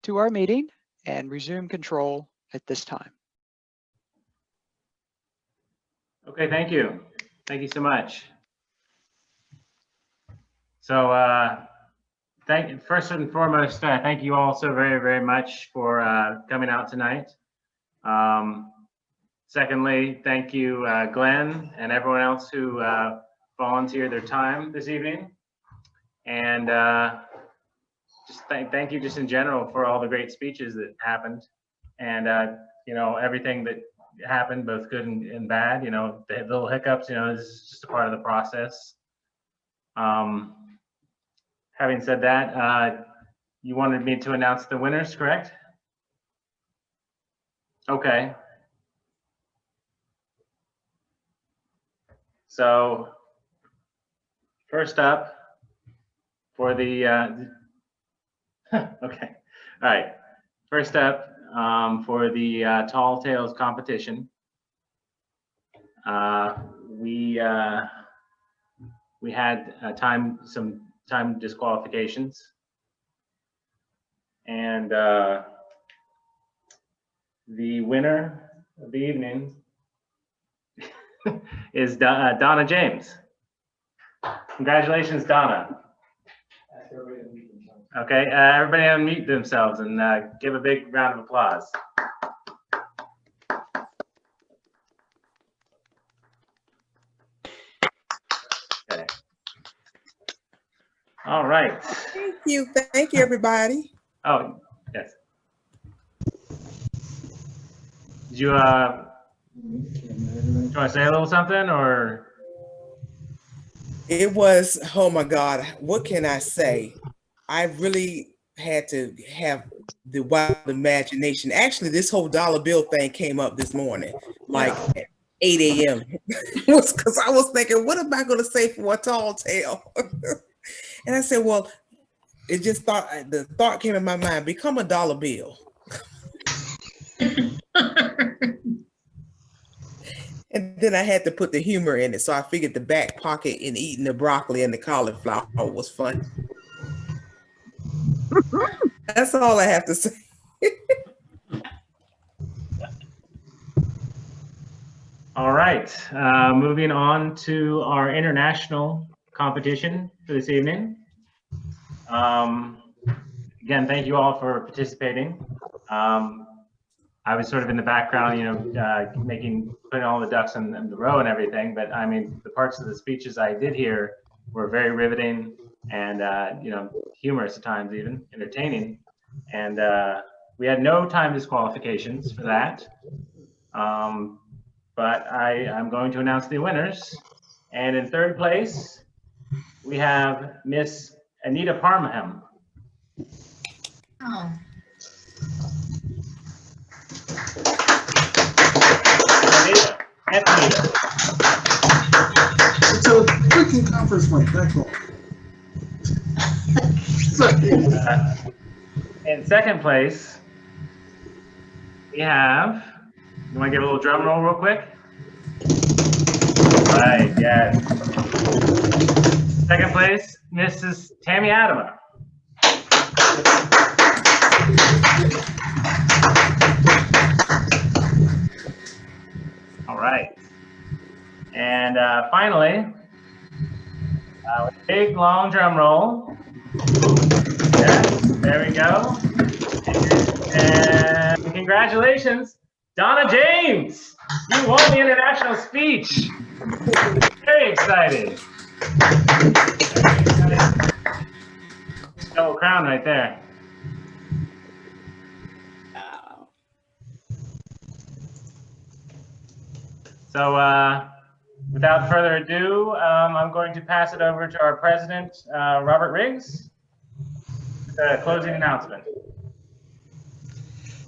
to our meeting and resume control at this time. Okay, thank you. Thank you so much. So first and foremost, thank you all so very, very much for coming out tonight. Secondly, thank you, Glenn, and everyone else who volunteered their time this evening. And just thank you just in general for all the great speeches that happened. And, you know, everything that happened, both good and bad, you know, the little hiccups, you know, is just a part of the process. Having said that, you wanted me to announce the winners, correct? Okay. So first up for the, okay, all right. First up for the Tall Tales competition, we had some time disqualifications, and the winner of the evening is Donna James. Congratulations, Donna. Okay, everybody unmute themselves and give a big round of applause. Okay. All right. Thank you, everybody. Oh, yes. Did you want to say a little something, or? It was, oh my God, what can I say? I really had to have the wild imagination. Actually, this whole dollar bill thing came up this morning, like at 8 a.m. was because I was thinking, what am I going to say for a tall tale? And I said, well, it just the thought came in my mind, become a dollar bill. And then I had to put the humor in it. So I figured the back pocket in eating the broccoli and the cauliflower was fun. That's all I have to say. All right, moving on to our international competition for this evening. Again, thank you all for participating. I was sort of in the background, you know, putting all the ducks in the row and everything, but I mean, the parts of the speeches I did hear were very riveting and, you know, humorous at times, even entertaining. And we had no time disqualifications for that. But I'm going to announce the winners. And in third place, we have Miss Anita Parham. Oh. Anita. It's a freaking conference mic, that's all. In second place, we have, you want to give a little drum roll real quick? Right, yes. Second place, Mrs. Tammy Adama. All right. And finally, with a big long drum roll, Yeah, there we go. And congratulations, Donna James. You won the international speech. Very excited. Double crown right there. So without further ado, I'm going to pass it over to our president, Robert Riggs, with a closing announcement.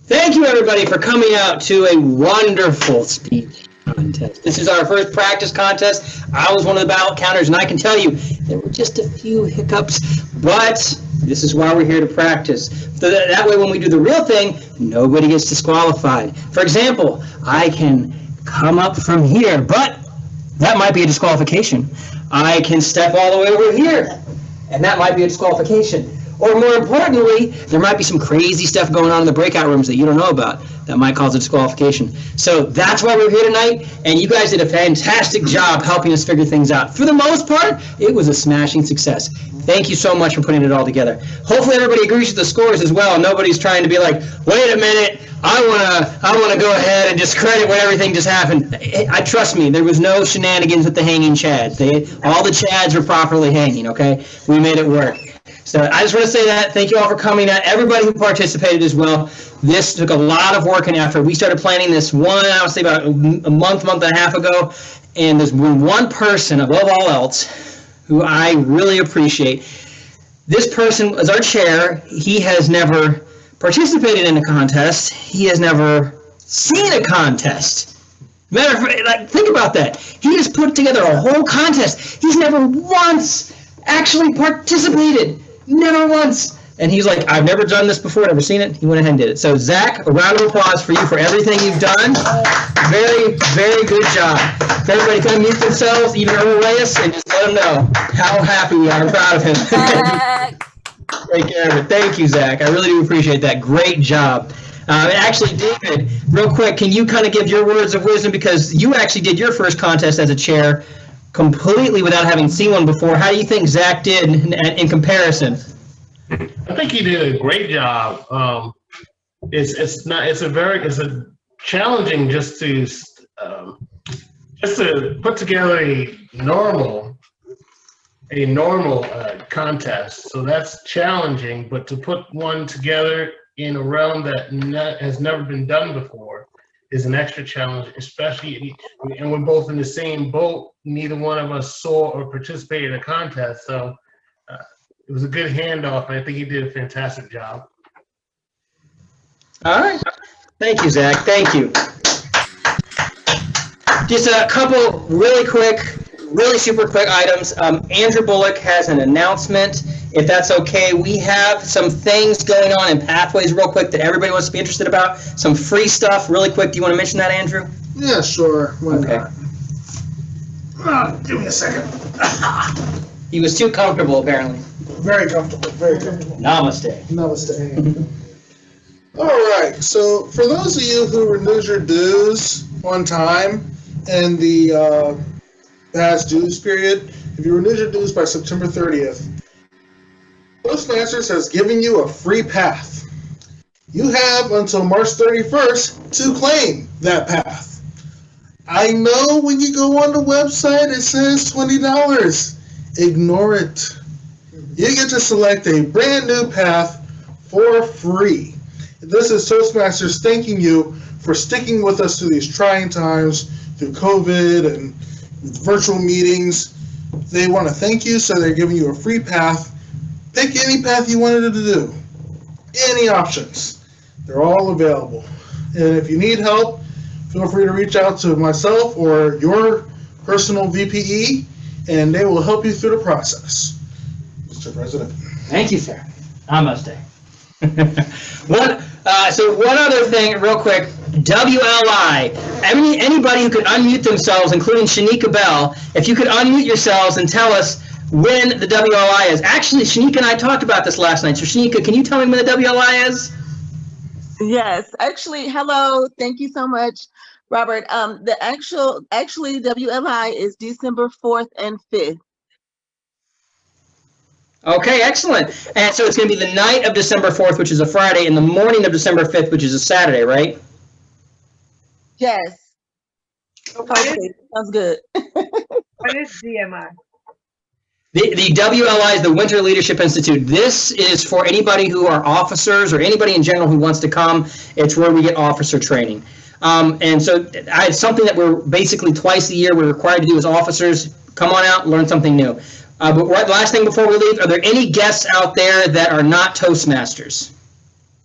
Thank you, everybody, for coming out to a wonderful speech contest. This is our first practice contest. I was one of the ballot counters, and I can tell you there were just a few hiccups, but this is why we're here to practice. So that way, when we do the real thing, nobody gets disqualified. For example, I can come up from here, but that might be a disqualification. I can step all the way over here, and that might be a disqualification. Or more importantly, there might be some crazy stuff going on in the breakout rooms that you don't know about that might cause a disqualification. So that's why we're here tonight, and you guys did a fantastic job helping us figure things out. For the most part, it was a smashing success. Thank you so much for putting it all together. Hopefully everybody agrees with the scores as well. Nobody's trying to be like, wait a minute, I wanna go ahead and discredit what everything just happened. Trust me, there was no shenanigans with the hanging chads. All the chads were properly hanging, okay? We made it work. So I just want to say that. Thank you all for coming out. Everybody who participated as well. This took a lot of work and effort. We started planning this I would say about a month and a half ago. And there's one person above all else who I really appreciate. This person is our chair. He has never participated in a contest. He has never seen a contest. Matter of fact, like, think about that. He has put together a whole contest. He's never once actually participated. Never once. And he's like, I've never done this before, never seen it. He went ahead and did it. So Zach, a round of applause for you for everything you've done. Very, very good job. If everybody can unmute themselves, even Earl Reyes, and just let him know how happy we are and proud of him. Take care of it. Thank you, Zach. I really do appreciate that. Great job. Actually, David, real quick, can you kind of give your words of wisdom, because you actually did your first contest as a chair completely without having seen one before. How do you think Zach did in comparison? I think he did a great job. It's challenging just to put together a normal contest. So that's challenging, but to put one together in a realm that has never been done before is an extra challenge, especially, and we're both in the same boat. Neither one of us saw or participated in a contest, so it was a good handoff, and I think he did a fantastic job. All right. Thank you, Zach. Thank you. Just a couple really quick, really super quick items. Andrew Bullock has an announcement, if that's okay. We have some things going on in Pathways real quick that everybody wants to be interested about. Some free stuff really quick. Do you want to mention that, Andrew? Yeah, sure. Why Okay. not? Give me a second. He was too comfortable, apparently. Very comfortable, very comfortable. Namaste. Namaste. All right, so for those of you who renewed your dues on time in the past dues period, if you renewed your dues by September 30th, Toastmasters has given you a free path. You have until March 31st to claim that path. I know when you go on the website it says $20. Ignore it. You get to select a brand new path for free. This is Toastmasters thanking you for sticking with us through these trying times, through COVID and virtual meetings. They want to thank you, so they're giving you a free path. Pick any path you wanted to do. Any options. They're all available. And if you need help, feel free to reach out to myself or your personal VPE, and they will help you through the process. Mr. President. Thank you, sir. Namaste. So one other thing, real quick, WLI. Anybody who could unmute themselves, including Shanika Bell, if you could unmute yourselves and tell us when the WLI is. Actually, Shanika and I talked about this last night. So Shanika, can you tell me when the WLI is? Yes, actually, hello. Thank you so much, Robert. Actually, WLI is December 4th and 5th. Okay, excellent. And so it's going to be the night of December 4th, which is a Friday, and the morning of December 5th, which is a Saturday, right? Yes. Okay, sounds good. What is DMI? The WLI is the Winter Leadership Institute. This is for anybody who are officers or anybody in general who wants to come. It's where we get officer training. And so it's something that we're basically twice a year we're required to do as officers. Come on out, learn something new. But last thing before we leave, are there any guests out there that are not Toastmasters?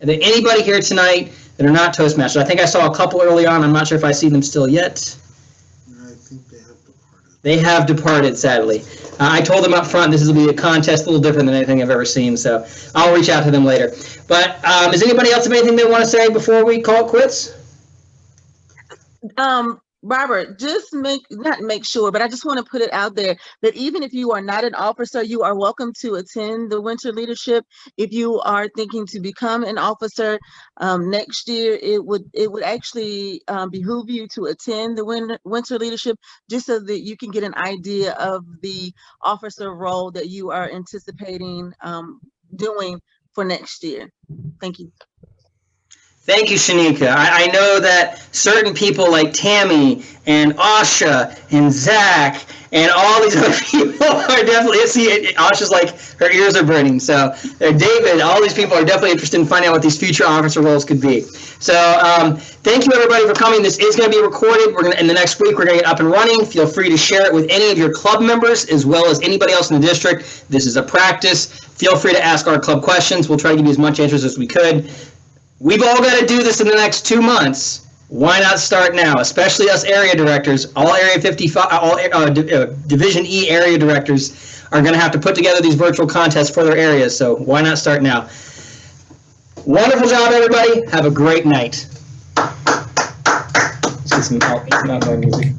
Are there anybody here tonight that are not Toastmasters? I think I saw a couple early on. I'm not sure if I see them still yet. I think they have departed. They have departed, sadly. I told them up front this will be a contest a little different than anything I've ever seen, so I'll reach out to them later. But does anybody else have anything they want to say before we call it quits? Robert, just not make sure, but I just want to put it out there that even if you are not an officer, you are welcome to attend the Winter Leadership. If you are thinking to become an officer next year, it would actually behoove you to attend the Winter Leadership just so that you can get an idea of the officer role that you are anticipating doing for next year. Thank you. Thank you, Shanika. I know that certain people like Tammy and Asha and Zach and all these other people are definitely, see, Asha's like, her ears are burning. So David, all these people are definitely interested in finding out what these future officer roles could be. So thank you everybody for coming. This is going to be recorded. In the next week, we're going to get up and running. Feel free to share it with any of your club members as well as anybody else in the district. This is a practice. Feel free to ask our club questions. We'll try to give you as much answers as we could. We've all got to do this in the next 2 months. Why not start now? Especially us area directors, all Area 55, all Division E area directors are going to have to put together these virtual contests for their areas. So why not start now? Wonderful job, everybody. Have a great night. Let's get some outdoor music.